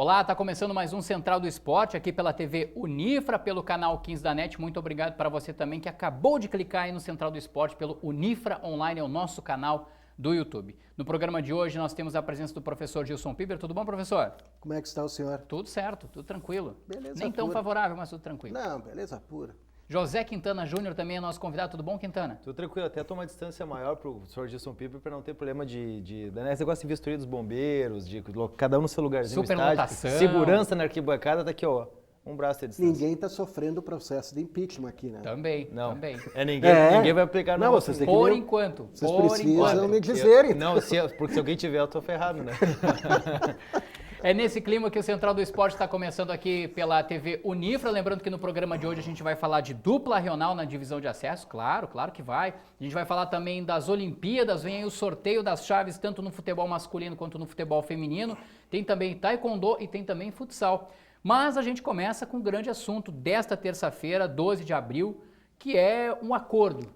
Olá, está começando mais um Central do Esporte aqui pela TV Unifra, pelo canal 15 da NET. Muito obrigado para você também que acabou de clicar aí no Central do Esporte pelo Unifra Online, é o nosso canal do YouTube. No programa de hoje nós temos a presença do professor Gilson Piber. Tudo bom, professor? Como é que está o senhor? Tudo certo, tudo tranquilo. Beleza Nem tão pura. favorável, mas tudo tranquilo. Não, beleza pura. José Quintana Júnior também é nosso convidado. Tudo bom, Quintana? Tudo tranquilo, até tomar distância maior pro Sr. Gilson Piber para não ter problema esse negócio de vistoria dos bombeiros, de cada um no seu lugarzinho. Superlotação. Segurança na arquibancada, tá aqui, ó. Um braço de distância. Ninguém está sofrendo o processo de impeachment aqui, né? Também, Não. também. Ninguém vai aplicar no Não, nosso. vocês têm Por que- enquanto. Vocês por precisam enquanto. me dizerem. Não, porque se alguém tiver, eu tô ferrado, né? É nesse clima que o Central do Esporte está começando aqui pela TV Unifra. Lembrando que no programa de hoje a gente vai falar de dupla regional na divisão de acesso. Claro que vai. A gente vai falar também das Olimpíadas. Vem aí o sorteio das chaves, tanto no futebol masculino quanto no futebol feminino. Tem também taekwondo e tem também futsal. Mas a gente começa com o grande assunto desta terça-feira, 12 de abril, que é um acordo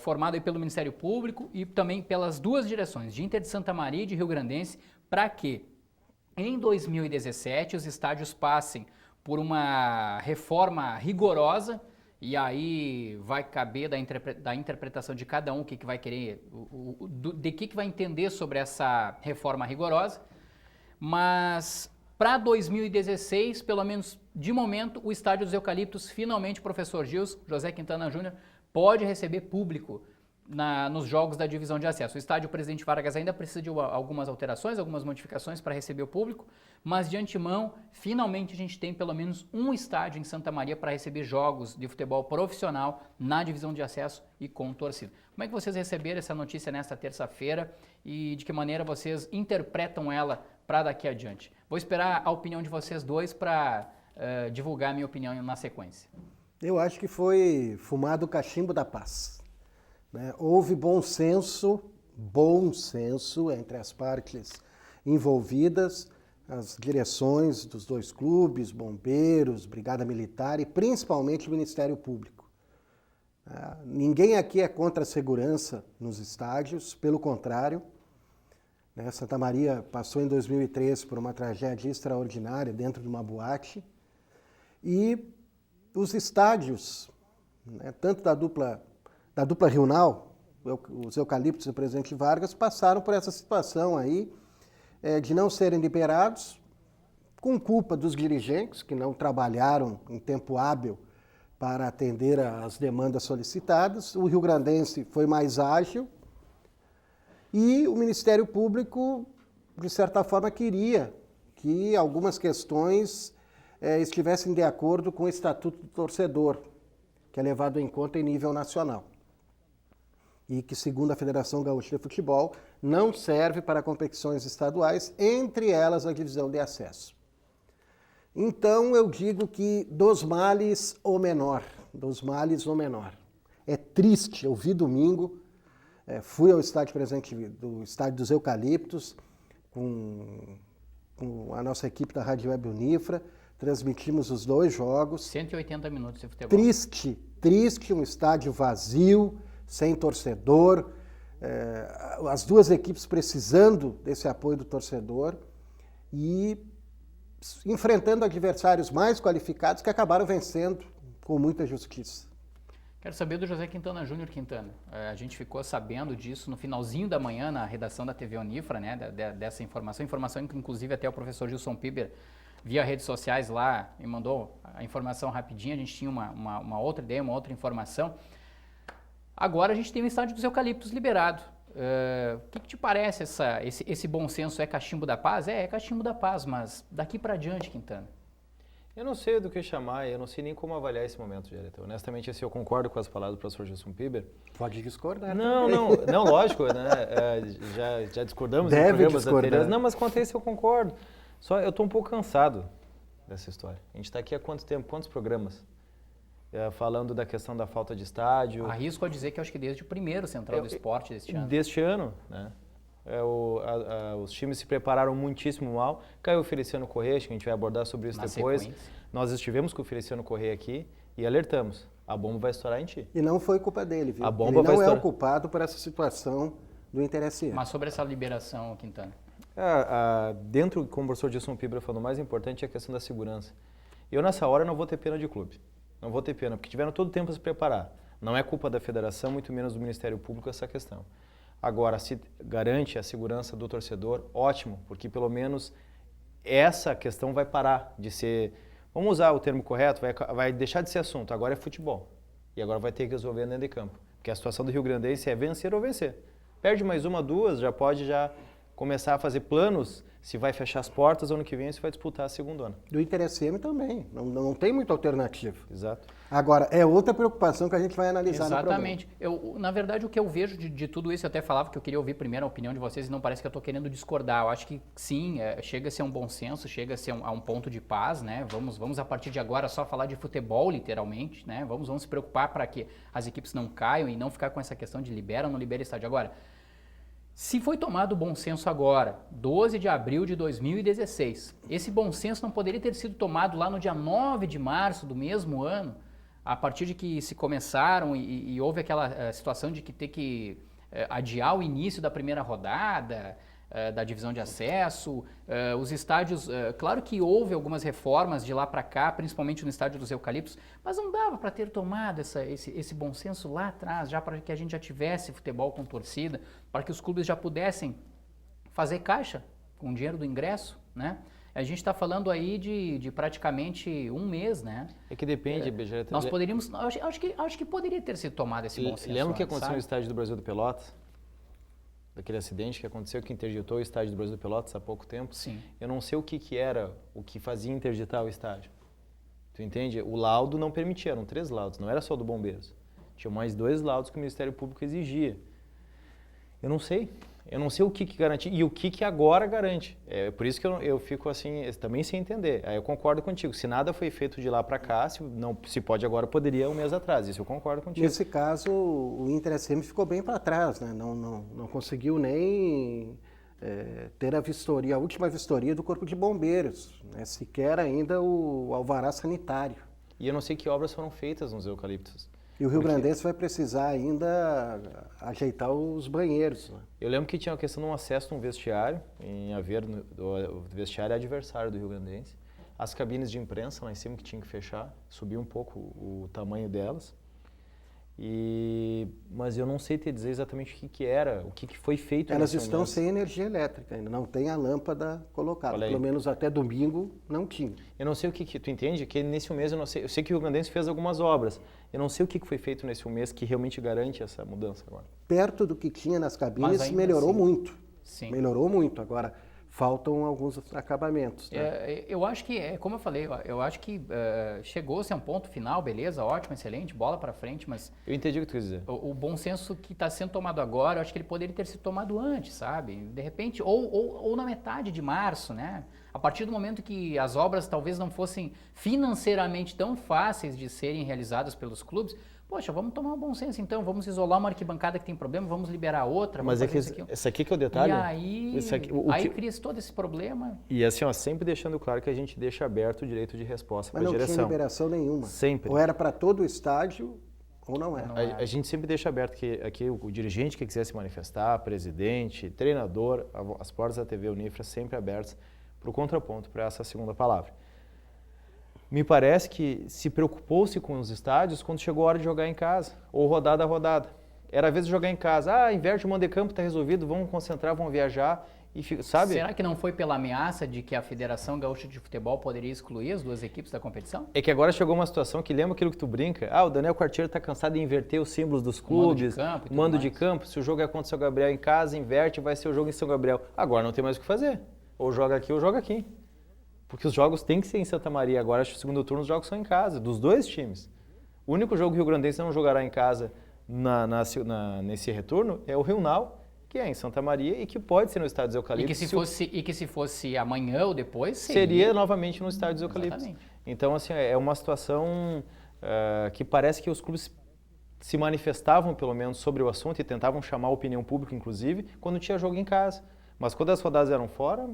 formado aí pelo Ministério Público e também pelas duas direções, de Inter de Santa Maria e de Rio Grandense, para que em 2017 os estádios passem por uma reforma rigorosa, e aí vai caber da interpretação de cada um o que vai querer, de que vai entender sobre essa reforma rigorosa. Mas para 2016, pelo menos de momento, o estádio dos Eucaliptos, finalmente, professor José Quintana Júnior, pode receber público nos jogos da divisão de acesso. O estádio Presidente Vargas ainda precisa de algumas alterações, algumas modificações para receber o público, mas de antemão, finalmente a gente tem pelo menos um estádio em Santa Maria para receber jogos de futebol profissional na divisão de acesso e com torcida. Como é que vocês receberam essa notícia nesta terça-feira e de que maneira vocês interpretam ela para daqui adiante? Vou esperar a opinião de vocês dois para divulgar a minha opinião na sequência. Eu acho que foi fumado o cachimbo da paz. Né? Houve bom senso entre as partes envolvidas, as direções dos dois clubes, bombeiros, Brigada Militar e principalmente o Ministério Público. Ninguém aqui é contra a segurança nos estádios, pelo contrário. Santa Maria passou em 2003 por uma tragédia extraordinária dentro de uma boate e os estádios, tanto da dupla regional, os Eucaliptos e o Presidente Vargas, passaram por essa situação aí de não serem liberados, com culpa dos dirigentes, que não trabalharam em tempo hábil para atender às demandas solicitadas. O Rio Grandense foi mais ágil e o Ministério Público, de certa forma, queria que algumas questões estivessem de acordo com o Estatuto do Torcedor, que é levado em conta em nível nacional. E que, segundo a Federação Gaúcha de Futebol, não serve para competições estaduais, entre elas a divisão de acesso. Então, eu digo que dos males o menor. É triste, eu vi domingo, fui ao estádio presente do Estádio dos Eucaliptos, com a nossa equipe da Rádio Web Unifra, transmitimos os dois jogos. 180 minutos de futebol. Triste, um estádio vazio, sem torcedor, as duas equipes precisando desse apoio do torcedor e enfrentando adversários mais qualificados que acabaram vencendo com muita justiça. Quero saber do José Quintana Júnior. Quintana. A gente ficou sabendo disso no finalzinho da manhã na redação da TV Unifra, né, dessa informação que inclusive até o professor Gilson Piber via redes sociais lá e mandou a informação rapidinho. A gente tinha uma outra ideia, uma outra informação. Agora a gente tem o estádio dos Eucaliptos liberado. O que te parece esse bom senso? É cachimbo da paz? É cachimbo da paz, mas daqui para diante, Quintana? Eu não sei do que chamar, eu não sei nem como avaliar esse momento, diretor. Honestamente, assim, eu concordo com as palavras do professor Gilson Piber. Pode discordar. Não, lógico, né? Já discordamos Deve em programas discordar. anteriores. Não, mas quanto a isso eu concordo. Só eu estou um pouco cansado dessa história. A gente está aqui há quanto tempo? Quantos programas? Falando da questão da falta de estádio. Arrisco a dizer que acho que desde o primeiro Central do Esporte deste ano. Deste ano, né? Os times se prepararam muitíssimo mal. Caiu o Feliciano Corrêa, acho que a gente vai abordar sobre isso depois. Sequência. Nós estivemos com o Feliciano Corrêa aqui e alertamos. A bomba vai estourar em ti. E não foi culpa dele, viu? A bomba Ele vai não é estourar. o culpado por essa situação do Inter SA. Mas sobre essa liberação, Quintana? Dentro, como o professor Gilson Pibra falou, o mais importante é a questão da segurança. Eu, nessa hora, não vou ter pena de clube. Não vou ter pena, porque tiveram todo o tempo para se preparar. Não é culpa da federação, muito menos do Ministério Público essa questão. Agora, se garante a segurança do torcedor, ótimo, porque pelo menos essa questão vai parar de ser, vamos usar o termo correto, vai deixar de ser assunto, agora é futebol. E agora vai ter que resolver dentro de campo. Porque a situação do Rio Grandense é vencer ou vencer. Perde mais uma, duas, já pode começar a fazer planos se vai fechar as portas ano que vem, se vai disputar a segundona. Do Inter SM também, não tem muita alternativa. Exato. Agora, é outra preocupação que a gente vai analisar Exatamente. no programa. Na verdade, o que eu vejo de tudo isso, eu até falava que eu queria ouvir primeiro a opinião de vocês e não parece que eu estou querendo discordar. Eu acho que sim, chega a ser um bom senso, chega a ser a um ponto de paz, né? Vamos a partir de agora só falar de futebol, literalmente, né? Vamos se preocupar para que as equipes não caiam e não ficar com essa questão de libera ou não libera estádio. Agora, se foi tomado o bom senso agora, 12 de abril de 2016, esse bom senso não poderia ter sido tomado lá no dia 9 de março do mesmo ano, a partir de que se começaram e houve aquela situação de que ter que adiar o início da primeira rodada, da divisão de acesso, os estádios, claro que houve algumas reformas de lá para cá, principalmente no estádio dos Eucaliptos, mas não dava para ter tomado esse bom senso lá atrás, já para que a gente já tivesse futebol com torcida, para que os clubes já pudessem fazer caixa com o dinheiro do ingresso, né? A gente está falando aí de praticamente um mês, né? É que depende, BG. Nós poderíamos, acho que poderia ter sido tomado esse bom senso. Lembra o que aconteceu no estádio do Brasil do Pelotas? Daquele acidente que aconteceu, que interditou o estádio do Brasil do Pelotas há pouco tempo? Sim. Eu não sei o que era, o que fazia interditar o estádio. Tu entende? O laudo não permitia, eram 3 laudos, não era só do Bombeiros. Tinha mais 2 laudos que o Ministério Público exigia. Eu não sei o que garantia e o que agora garante. É por isso que eu fico assim, também sem entender. Aí eu concordo contigo, se nada foi feito de lá para cá, se pode agora, poderia um mês atrás, isso eu concordo contigo. Nesse caso, o Inter SM ficou bem para trás, né? Não conseguiu nem ter a última vistoria do Corpo de Bombeiros, né? Sequer ainda o alvará sanitário. E eu não sei que obras foram feitas nos Eucaliptos. E o Rio Grandense vai precisar ainda ajeitar os banheiros, né? Eu lembro que tinha a questão de um acesso num vestiário, em Aveiro, o vestiário é adversário do Rio Grandense. As cabines de imprensa lá em cima que tinham que fechar, subir um pouco o tamanho delas. Mas eu não sei te dizer exatamente o que era, o que foi feito. Elas estão sem energia elétrica ainda, não tem a lâmpada colocada, pelo menos até domingo não tinha. Eu não sei o que tu entende, que nesse mês eu sei que o Rio Grandense fez algumas obras, eu não sei o que foi feito nesse mês que realmente garante essa mudança agora. Perto do que tinha nas cabines melhorou assim, muito, sim. Melhorou muito, agora faltam alguns acabamentos. Né? Eu acho que, como eu falei, eu acho que chegou-se a um ponto final, beleza, ótimo, excelente, bola para frente, mas... Eu entendi o que tu quis dizer. O bom senso que está sendo tomado agora, eu acho que ele poderia ter sido tomado antes, sabe? De repente, ou na metade de março, né? A partir do momento que as obras talvez não fossem financeiramente tão fáceis de serem realizadas pelos clubes, poxa, vamos tomar um bom senso então, vamos isolar uma arquibancada que tem problema, vamos liberar outra. Mas esse aqui que é o detalhe. E aí cria-se todo esse problema. E assim, ó, sempre deixando claro que a gente deixa aberto o direito de resposta para a direção. Mas não tinha liberação nenhuma. Sempre. Ou era para todo o estádio, ou não era. A gente sempre deixa aberto que aqui o dirigente que quiser se manifestar, presidente, treinador, as portas da TV Unifra sempre abertas para o contraponto, para essa segunda palavra. Me parece que se preocupou-se com os estádios quando chegou a hora de jogar em casa, ou rodada a rodada. Era a vez de jogar em casa, inverte o mando de campo, está resolvido, vamos concentrar, vamos viajar, sabe? Será que não foi pela ameaça de que a Federação Gaúcha de Futebol poderia excluir as 2 equipes da competição? É que agora chegou uma situação que lembra aquilo que tu brinca, o Daniel Quartiero está cansado de inverter os símbolos dos clubes, mando de campo, se o jogo é contra o São Gabriel em casa, inverte, vai ser o jogo em São Gabriel. Agora não tem mais o que fazer, ou joga aqui ou joga aqui. Porque os jogos têm que ser em Santa Maria. Agora, acho que o segundo turno, os jogos são em casa, dos 2 times. O único jogo que o Rio Grandense não jogará em casa nesse retorno é o Rio Nau, que é em Santa Maria e que pode ser no Estádio dos Eucaliptos. E que se fosse amanhã ou depois, seria novamente no Estádio dos Eucaliptos. Exatamente. Então, assim, é uma situação que parece que os clubes se manifestavam, pelo menos, sobre o assunto e tentavam chamar a opinião pública, inclusive, quando tinha jogo em casa. Mas quando as rodadas eram fora...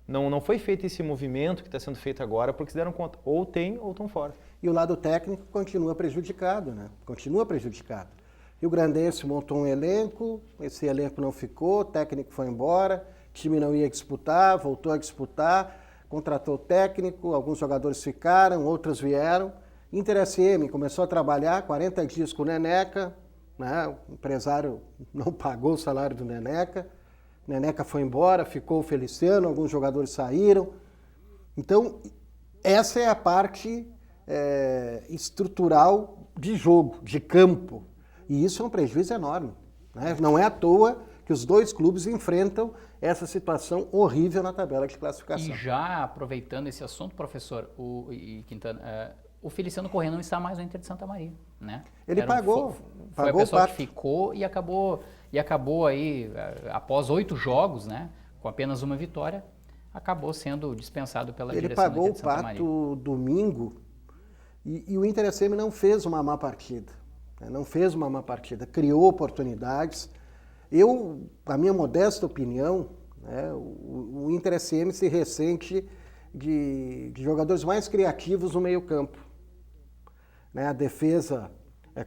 Não foi feito esse movimento que está sendo feito agora porque se deram conta, ou tem ou estão fora. E o lado técnico continua prejudicado, né? Continua prejudicado. Rio Grandense montou um elenco, esse elenco não ficou, o técnico foi embora, time não ia disputar, voltou a disputar, contratou técnico, alguns jogadores ficaram, outros vieram. Inter SM começou a trabalhar 40 dias com o Neneca, né? O empresário não pagou o salário do Neneca, o Neneca foi embora, ficou o Feliciano, alguns jogadores saíram. Então, essa é a parte estrutural de jogo, de campo. E isso é um prejuízo enorme, né? Não é à toa que os dois clubes enfrentam essa situação horrível na tabela de classificação. E já aproveitando esse assunto, professor, Quintana, o Feliciano Corrêa não está mais no Inter de Santa Maria, né? Ele pagou Foi a pessoa que ficou e acabou aí, após 8 jogos, né, com apenas uma vitória, acabou sendo dispensado pela direção do Inter de Santa Maria. Ele pagou o pato domingo e o Inter SM não fez uma má partida, né? Não fez uma má partida, criou oportunidades. A minha modesta opinião, né, o Inter SM se ressente de jogadores mais criativos no meio-campo. Né? A defesa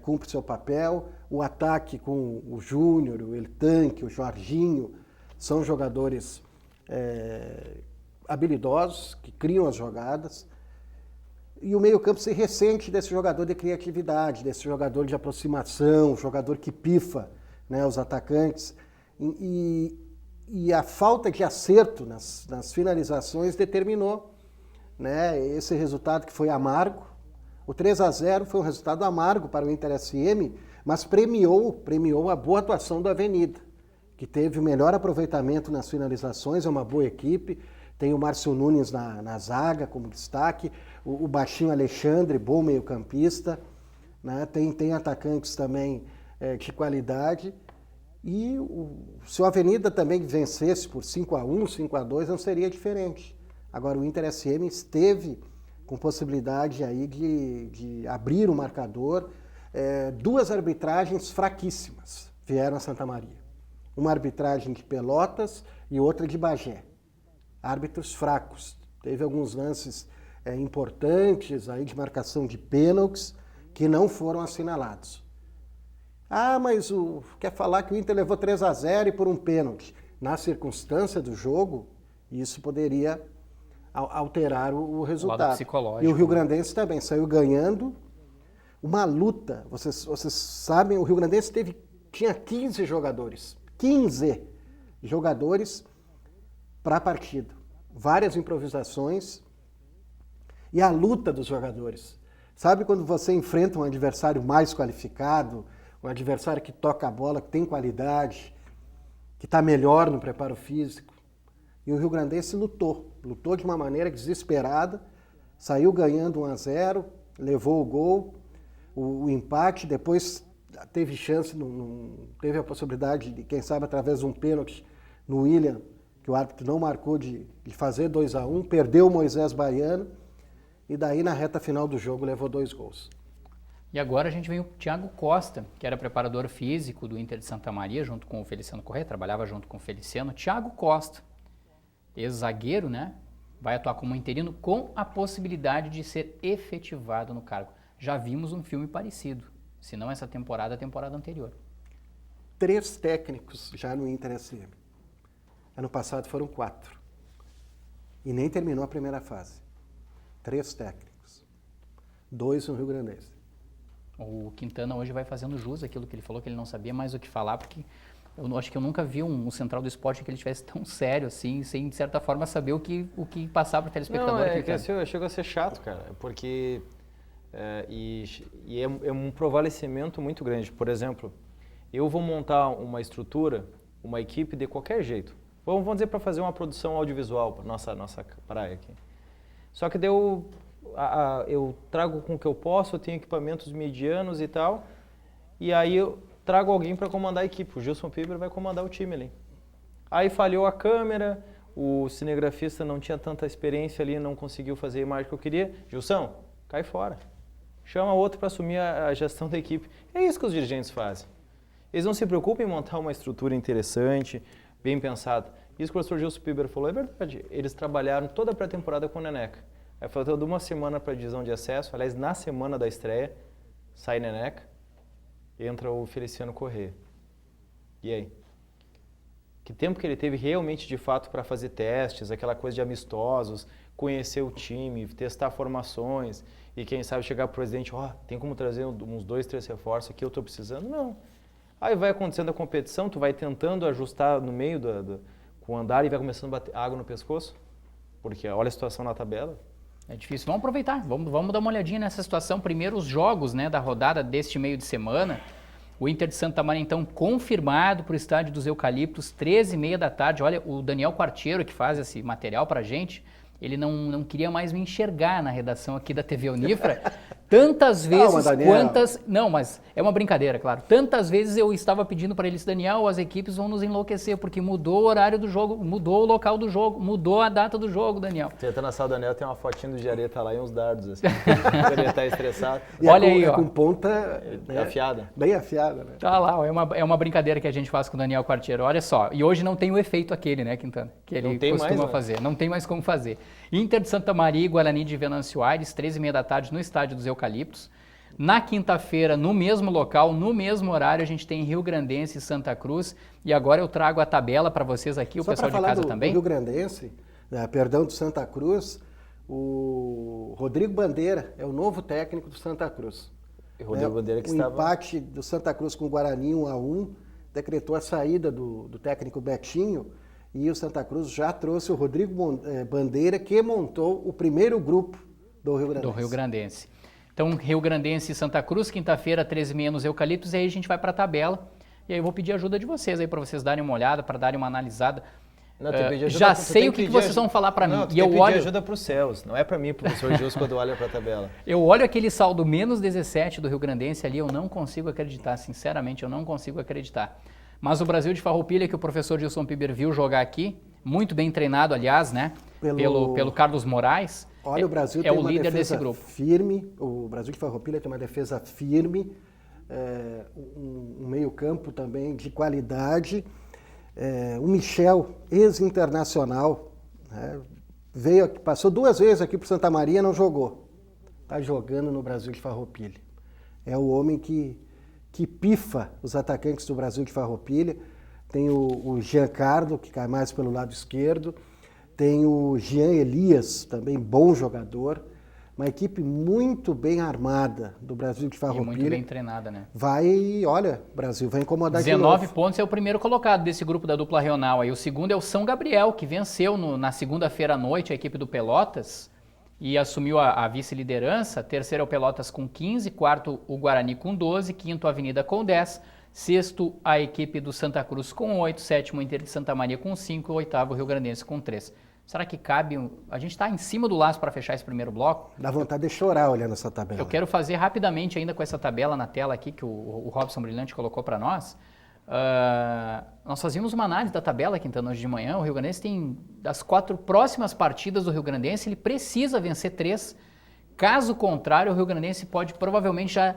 cumpre seu papel, o ataque com o Júnior, o El Tanque, o Jorginho, são jogadores habilidosos, que criam as jogadas. E o meio-campo se ressente desse jogador de criatividade, desse jogador de aproximação, jogador que pifa, né, os atacantes, e a falta de acerto nas finalizações determinou, né, esse resultado que foi amargo. O 3-0 foi um resultado amargo para o Inter SM, mas premiou a boa atuação do Avenida, que teve o melhor aproveitamento nas finalizações, é uma boa equipe, tem o Márcio Nunes na zaga como destaque, o baixinho Alexandre, bom meio-campista, né, tem atacantes também de qualidade. E se o Avenida também vencesse por 5-1, 5-2, não seria diferente. Agora, o Inter SM esteve com possibilidade aí de abrir o marcador. 2 arbitragens fraquíssimas vieram a Santa Maria. Uma arbitragem de Pelotas e outra de Bagé. Árbitros fracos. Teve alguns lances importantes aí de marcação de pênaltis que não foram assinalados. Ah, mas quer falar que o Inter levou 3-0 e por um pênalti. Na circunstância do jogo, isso poderia alterar o resultado. Lado psicológico. E o Rio-Grandense também saiu ganhando uma luta. Vocês sabem, o Rio-Grandense tinha 15 jogadores. 15 jogadores para a partida. Várias improvisações e a luta dos jogadores. Sabe quando você enfrenta um adversário mais qualificado, um adversário que toca a bola, que tem qualidade, que está melhor no preparo físico? E o Rio-Grandense lutou de uma maneira desesperada, saiu ganhando 1-0, levou o gol, o empate, depois teve chance, teve a possibilidade de, quem sabe, através de um pênalti no William, que o árbitro não marcou, de fazer 2-1, perdeu o Moisés Baiano, e daí na reta final do jogo levou 2 gols. E agora a gente vem o Thiago Costa, que era preparador físico do Inter de Santa Maria, junto com o Feliciano Corrêa, trabalhava junto com o Feliciano. Thiago Costa, ex-zagueiro, né? Vai atuar como interino com a possibilidade de ser efetivado no cargo. Já vimos um filme parecido, se não essa temporada, a temporada anterior. 3 técnicos já no Inter SM. Ano passado foram 4. E nem terminou a primeira fase. 3 técnicos. 2 no Rio-Grandense. O Quintana hoje vai fazendo jus àquilo que ele falou, que ele não sabia mais o que falar, porque eu acho que eu nunca vi um Central do Esporte que ele estivesse tão sério assim, sem, de certa forma, saber o que passar para o telespectador. Não, que chega a ser chato, cara, porque é um provalecimento muito grande. Por exemplo, eu vou montar uma estrutura, uma equipe de qualquer jeito. Vamos dizer, para fazer uma produção audiovisual para nossa praia aqui. Só que eu trago com o que eu posso, eu tenho equipamentos medianos e tal, e aí eu trago alguém para comandar a equipe. O Gilson Piber vai comandar o time ali. Aí falhou a câmera, o cinegrafista não tinha tanta experiência ali, não conseguiu fazer a imagem que eu queria. Gilson, cai fora. Chama outro para assumir a gestão da equipe. É isso que os dirigentes fazem. Eles não se preocupam em montar uma estrutura interessante, bem pensada. Isso que o professor Gilson Piber falou é verdade. Eles trabalharam toda a pré-temporada com o Neneca. Aí faltando uma semana para a divisão de acesso, aliás, na semana da estreia, sai Neneca, entra o Feliciano Corrêa. E aí? Que tempo que ele teve realmente, de fato, para fazer testes, aquela coisa de amistosos, conhecer o time, testar formações e quem sabe chegar para o presidente, tem como trazer uns 2, 3 reforços aqui, eu estou precisando? Não. Aí vai acontecendo a competição, tu vai tentando ajustar no meio com o andar e vai começando a bater água no pescoço, porque olha a situação na tabela. É difícil. Vamos aproveitar, vamos dar uma olhadinha nessa situação. Primeiro os jogos, né, da rodada deste meio de semana. O Inter de Santa Maria, então, confirmado para o estádio dos Eucaliptos, 13h30 da tarde. Olha, o Daniel Quartiero, que faz esse material para a gente, ele não queria mais me enxergar na redação aqui da TV Unifra. Tantas vezes quantas... Não, mas é uma brincadeira, claro. Tantas vezes eu estava pedindo para eles, Daniel, as equipes vão nos enlouquecer, porque mudou o horário do jogo, mudou o local do jogo, mudou a data do jogo, Daniel. Você entra na sala do Daniel, tem uma fotinho do Jareta lá e uns dardos, assim. Ele está estressado. E olha aí, ó. Com ponta... afiada. Bem afiada, né? Tá lá, é uma brincadeira que a gente faz com o Daniel Quartiero. Olha só, e hoje não tem o efeito aquele, né, Quintana? Que ele costuma fazer. Não tem mais como fazer. Inter de Santa Maria e Guarani de Venâncio Aires, 13h30 da tarde no estádio dos Eucaliptos. Na quinta-feira, no mesmo local, no mesmo horário, a gente tem Rio Grandense e Santa Cruz. E agora eu trago a tabela para vocês aqui, o pessoal de casa também. Do Rio Grandense, perdão, do Santa Cruz, o Rodrigo Bandeira é o novo técnico do Santa Cruz. Rodrigo Bandeira que o empate do Santa Cruz com o Guarani 1-1 decretou a saída do técnico Betinho e o Santa Cruz já trouxe o Rodrigo Bandeira, que montou o primeiro grupo do Rio Grandense. Do Rio Grandense. Então, Rio Grandense e Santa Cruz, quinta-feira, 13h30 nos Eucaliptos, e aí a gente vai para a tabela. E aí eu vou pedir ajuda de vocês aí para vocês darem uma olhada, para darem uma analisada. Não, já sei o que vocês vão falar para mim. E eu olho ajuda para os céus, não é para mim, professor Gilson, quando olha para a tabela. Eu olho aquele saldo menos 17 do Rio Grandense ali, eu não consigo acreditar, sinceramente, eu não consigo acreditar. Mas o Brasil de Farroupilha, que o professor Gilson Piber viu jogar aqui, muito bem treinado, aliás, né, pelo Carlos Moraes. Olha, o Brasil tem uma líder desse grupo. Firme, o Brasil de Farroupilha tem uma defesa firme, um meio-campo também de qualidade. O Michel, ex-internacional, né, passou 2 vezes aqui para Santa Maria, não jogou. Está jogando no Brasil de Farroupilha. É o homem que pifa os atacantes do Brasil de Farroupilha. Tem o Giancarlo, que cai mais pelo lado esquerdo. Tem o Jean Elias, também bom jogador. Uma equipe muito bem armada do Brasil de Farroupilha. E muito bem treinada, né? Olha, Brasil vai incomodar de novo. 19 pontos é o primeiro colocado desse grupo da dupla regional. Aí o segundo é o São Gabriel, que venceu na segunda-feira à noite a equipe do Pelotas e assumiu a vice-liderança. Terceiro é o Pelotas com 15, quarto o Guarani com 12, quinto a Avenida com 10, sexto a equipe do Santa Cruz com 8, sétimo o Inter de Santa Maria com 5, oitavo o Rio Grandense com 3. Será que cabe? A gente está em cima do laço para fechar esse primeiro bloco. Dá vontade de chorar olhando essa tabela. Eu quero fazer rapidamente ainda com essa tabela na tela aqui que o Robson Brilhante colocou para nós. Nós fazíamos uma análise da tabela, Quintana, hoje de manhã. O Rio Grandense tem, das 4 próximas partidas do Rio Grandense, ele precisa vencer 3. Caso contrário, o Rio Grandense pode provavelmente já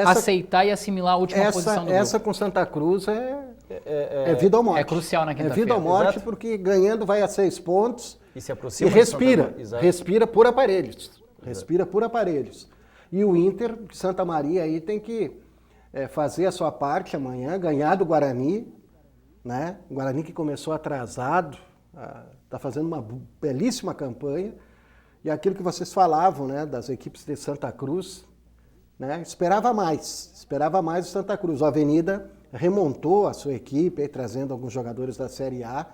aceitar e assimilar a última posição do grupo. Essa com Santa Cruz é vida ou morte. É crucial na quinta-feira. É vida ou morte. Exato. Porque ganhando vai a 6 pontos e se aproxima respira por aparelhos. Exato. Respira por aparelhos. E o Inter de Santa Maria aí tem que fazer a sua parte amanhã, ganhar do Guarani, né? O Guarani que começou atrasado, está fazendo uma belíssima campanha. E aquilo que vocês falavam, né, das equipes de Santa Cruz, né, esperava mais o Santa Cruz. A Avenida remontou a sua equipe, aí, trazendo alguns jogadores da Série A.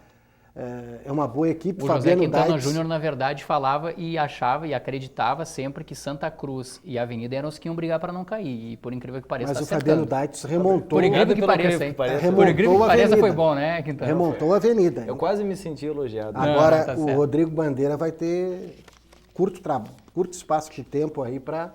É uma boa equipe. O José Quintana Júnior, na verdade, falava e achava e acreditava sempre que Santa Cruz e a Avenida eram os que iam brigar para não cair. E por incrível que pareça, mas o Fabiano Daitz remontou. Por incrível que pareça, hein? Por incrível que pareça, foi bom, né, Quintana? Remontou a Avenida. Eu quase me senti elogiado. Agora, o Rodrigo Bandeira vai ter curto espaço de tempo aí para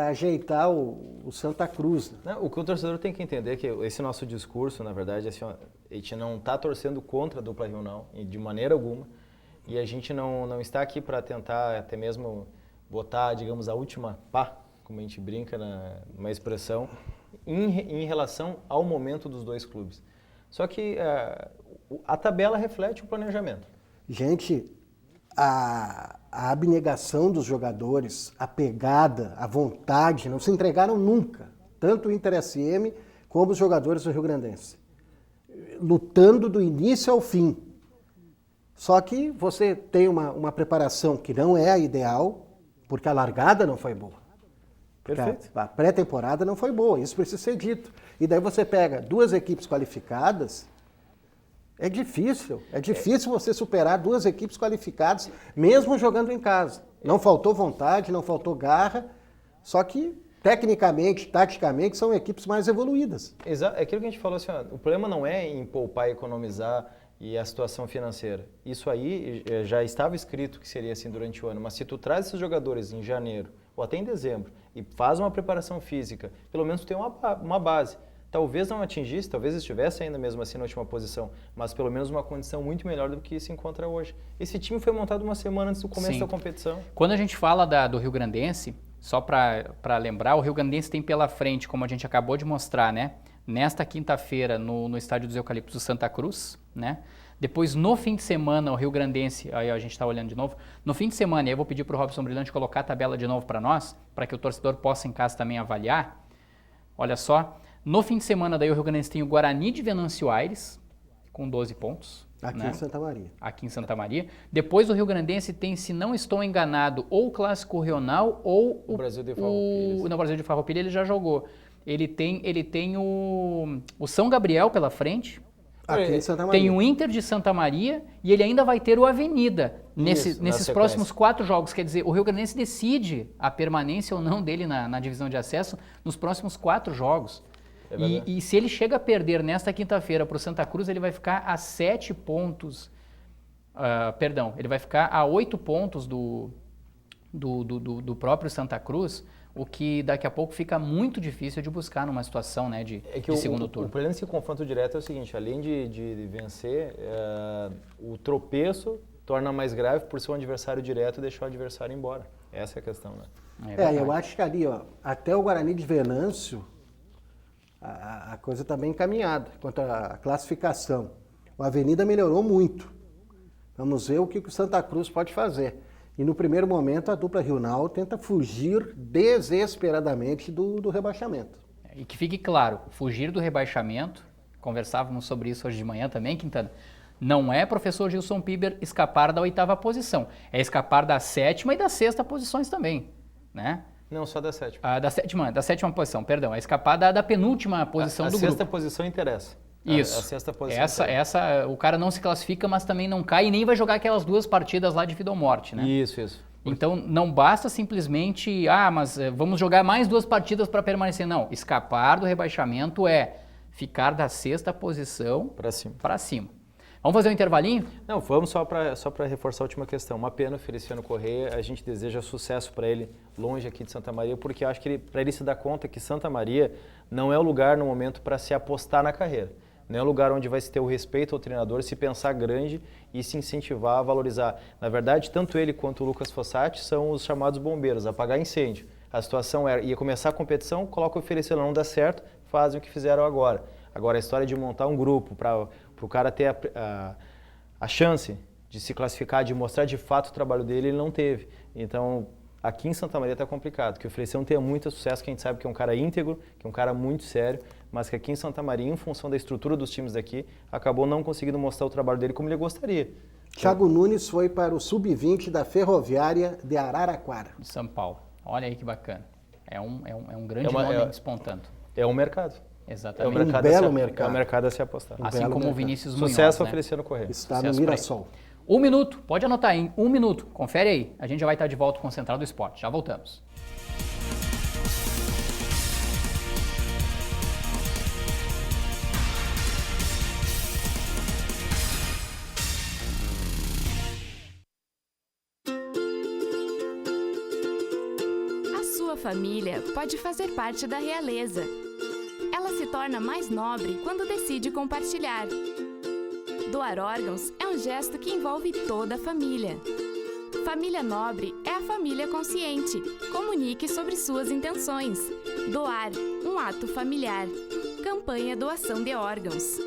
ajeitar o Santa Cruz. Né? O que o torcedor tem que entender é que esse nosso discurso, na verdade, assim, a gente não está torcendo contra a dupla regional, de maneira alguma, e a gente não está aqui para tentar até mesmo botar, digamos, a última pá, como a gente brinca numa expressão, em relação ao momento dos dois clubes. Só que a tabela reflete o planejamento. Gente, a abnegação dos jogadores, a pegada, a vontade, não se entregaram nunca. Tanto o Inter SM como os jogadores do Rio Grandense. lutando do início ao fim. Só que você tem uma preparação que não é a ideal, porque a largada não foi boa. Perfeito. A pré-temporada não foi boa, isso precisa ser dito. E daí você pega 2 equipes qualificadas, é difícil você superar 2 equipes qualificadas, mesmo jogando em casa. Não faltou vontade, não faltou garra, só que tecnicamente, taticamente, são equipes mais evoluídas. Exato, é aquilo que a gente falou assim, ó, o problema não é em poupar e economizar e a situação financeira. Isso aí já estava escrito que seria assim durante o ano, mas se tu traz esses jogadores em janeiro ou até em dezembro e faz uma preparação física, pelo menos tem uma base. Talvez não atingisse, talvez estivesse ainda mesmo assim na última posição, mas pelo menos uma condição muito melhor do que se encontra hoje. Esse time foi montado uma semana antes do começo da competição. Quando a gente fala do Rio Grandense, só para lembrar, o Rio Grandense tem pela frente, como a gente acabou de mostrar, né? Nesta quinta-feira no Estádio dos Eucaliptos Santa Cruz, né? Depois, no fim de semana, o Rio Grandense, aí a gente está olhando de novo, no fim de semana, e eu vou pedir para o Robson Brilhante colocar a tabela de novo para nós, para que o torcedor possa em casa também avaliar. Olha só, no fim de semana daí o Rio Grandense tem o Guarani de Venâncio Aires, com 12 pontos. Aqui né? em Santa Maria. Aqui em Santa Maria. Depois o Rio Grandense tem, se não estou enganado, ou o Clássico Regional ou o Brasil de Farroupilha. No Brasil de Farroupilha ele já jogou. Ele tem o São Gabriel pela frente. Aqui em Santa Maria. Tem o Inter de Santa Maria e ele ainda vai ter o Avenida nesses próximos 4 jogos. Quer dizer, o Rio Grandense decide a permanência ou não dele na divisão de acesso nos próximos 4 jogos. E se ele chega a perder nesta quinta-feira para o Santa Cruz, ele vai ficar a 7 pontos. Ele vai ficar a 8 pontos do próprio Santa Cruz, o que daqui a pouco fica muito difícil de buscar numa situação, né, de segundo turno. O problema desse confronto direto é o seguinte, além de vencer, o tropeço torna mais grave por ser um adversário direto e deixar o adversário embora. Essa é a questão, né? Eu acho que ali, ó, até o Guarani de Venâncio, a coisa está bem encaminhada quanto à classificação. O Avenida melhorou muito. Vamos ver o que o Santa Cruz pode fazer. E no primeiro momento a dupla Rional tenta fugir desesperadamente do rebaixamento. E que fique claro, fugir do rebaixamento, conversávamos sobre isso hoje de manhã também, Quintana, não é, professor Gilson Piber, escapar da 8ª posição, é escapar da 7ª e da 6ª posições também, né? Não, só da 7ª. Da sétima posição, perdão, é escapar da penúltima posição do grupo. A 6ª posição interessa. Isso. A 6ª posição. Essa, o cara não se classifica, mas também não cai e nem vai jogar aquelas 2 partidas lá de vida ou morte, né? Isso. Então, não basta simplesmente, mas vamos jogar mais 2 partidas para permanecer. Não, escapar do rebaixamento é ficar da 6ª posição para cima. Vamos fazer um intervalinho? Não, vamos só para reforçar a última questão. Uma pena o Feliciano Corrêa, a gente deseja sucesso para ele longe aqui de Santa Maria, porque acho que para ele se dar conta que Santa Maria não é o lugar no momento para se apostar na carreira. Não é um lugar onde vai se ter o respeito ao treinador, se pensar grande e se incentivar a valorizar. Na verdade, tanto ele quanto o Lucas Fossati são os chamados bombeiros, apagar incêndio. A situação ia começar a competição, coloca o Feliciano, não dá certo, fazem o que fizeram agora. Agora, a história de montar um grupo para o cara ter a chance de se classificar, de mostrar de fato o trabalho dele, ele não teve. Então, aqui em Santa Maria está complicado, que o Feliciano tenha muito sucesso, que a gente sabe que é um cara íntegro, que é um cara muito sério, mas que aqui em Santa Maria, em função da estrutura dos times daqui, acabou não conseguindo mostrar o trabalho dele como ele gostaria. Thiago Nunes foi para o Sub-20 da Ferroviária de Araraquara. De São Paulo. Olha aí que bacana. É um grande nome despontando. É um mercado. Exatamente. Um belo mercado. É um mercado a se apostar. Assim como o Vinícius Munhoz. Sucesso ao Feliciano Corrêa. Está no Mirassol. 1 minuto, pode anotar, hein? 1 minuto, confere aí. A gente já vai estar de volta com o Central do Esporte. Já voltamos. A sua família pode fazer parte da realeza. Ela se torna mais nobre quando decide compartilhar. Doar órgãos é um gesto que envolve toda a família. Família Nobre é a família consciente. Comunique sobre suas intenções. Doar, um ato familiar. Campanha Doação de Órgãos.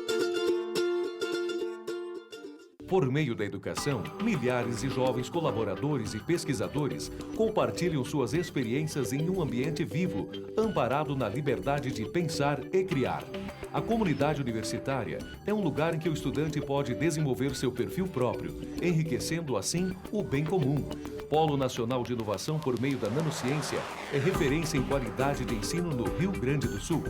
Por meio da educação, milhares de jovens colaboradores e pesquisadores compartilham suas experiências em um ambiente vivo, amparado na liberdade de pensar e criar. A comunidade universitária é um lugar em que o estudante pode desenvolver seu perfil próprio, enriquecendo assim o bem comum. Polo Nacional de Inovação por meio da Nanociência é referência em qualidade de ensino no Rio Grande do Sul.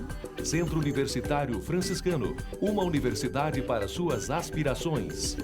Centro Universitário Franciscano, uma universidade para suas aspirações.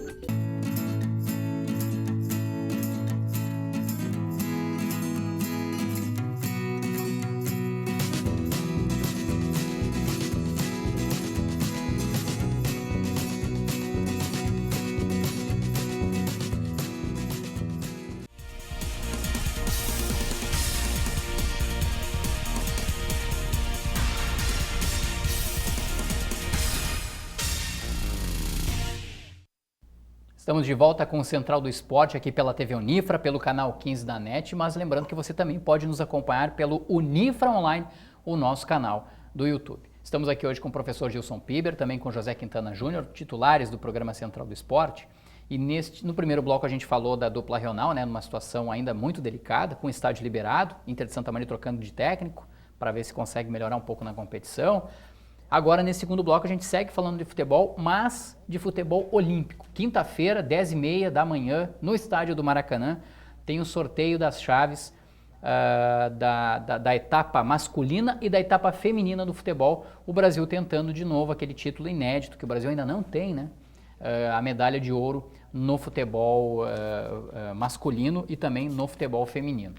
Estamos de volta com o Central do Esporte aqui pela TV Unifra, pelo canal 15 da NET, mas lembrando que você também pode nos acompanhar pelo Unifra Online, o nosso canal do YouTube. Estamos aqui hoje com o professor Gilson Piber, também com José Quintana Júnior, titulares do programa Central do Esporte. E no primeiro bloco a gente falou da dupla regional, né, numa situação ainda muito delicada, com o estádio liberado, Inter de Santa Maria trocando de técnico, para ver se consegue melhorar um pouco na competição. Agora, nesse segundo bloco, a gente segue falando de futebol, mas de futebol olímpico. Quinta-feira, 10h30 da manhã, no estádio do Maracanã, tem o sorteio das chaves da etapa masculina e da etapa feminina do futebol. O Brasil tentando de novo aquele título inédito, que o Brasil ainda não tem, né? A medalha de ouro no futebol masculino e também no futebol feminino.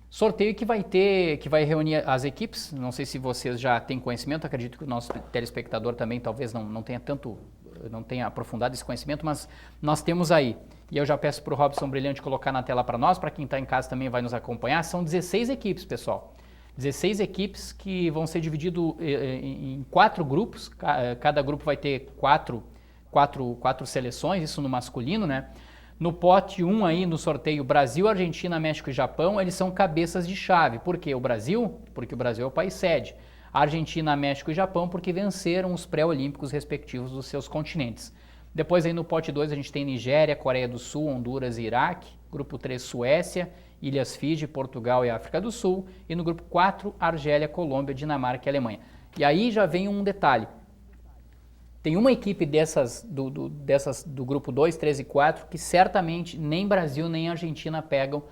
Sorteio que vai reunir as equipes, não sei se vocês já têm conhecimento, acredito que o nosso telespectador também talvez não tenha aprofundado esse conhecimento, mas nós temos aí, e eu já peço para o Robson Brilhante colocar na tela para nós, para quem está em casa também vai nos acompanhar, são 16 equipes, pessoal. 16 equipes que vão ser divididas em 4 grupos, cada grupo vai ter quatro seleções, isso no masculino, né? No pote 1 aí, no sorteio Brasil, Argentina, México e Japão, eles são cabeças de chave. Por quê? Porque o Brasil é o país sede. Argentina, México e Japão, porque venceram os pré-olímpicos respectivos dos seus continentes. Depois aí no pote 2 a gente tem Nigéria, Coreia do Sul, Honduras e Iraque. Grupo 3, Suécia, Ilhas Fiji, Portugal e África do Sul. E no grupo 4, Argélia, Colômbia, Dinamarca e Alemanha. E aí já vem um detalhe. Tem uma equipe dessas do grupo 2, 3 e 4 que certamente nem Brasil nem Argentina pegam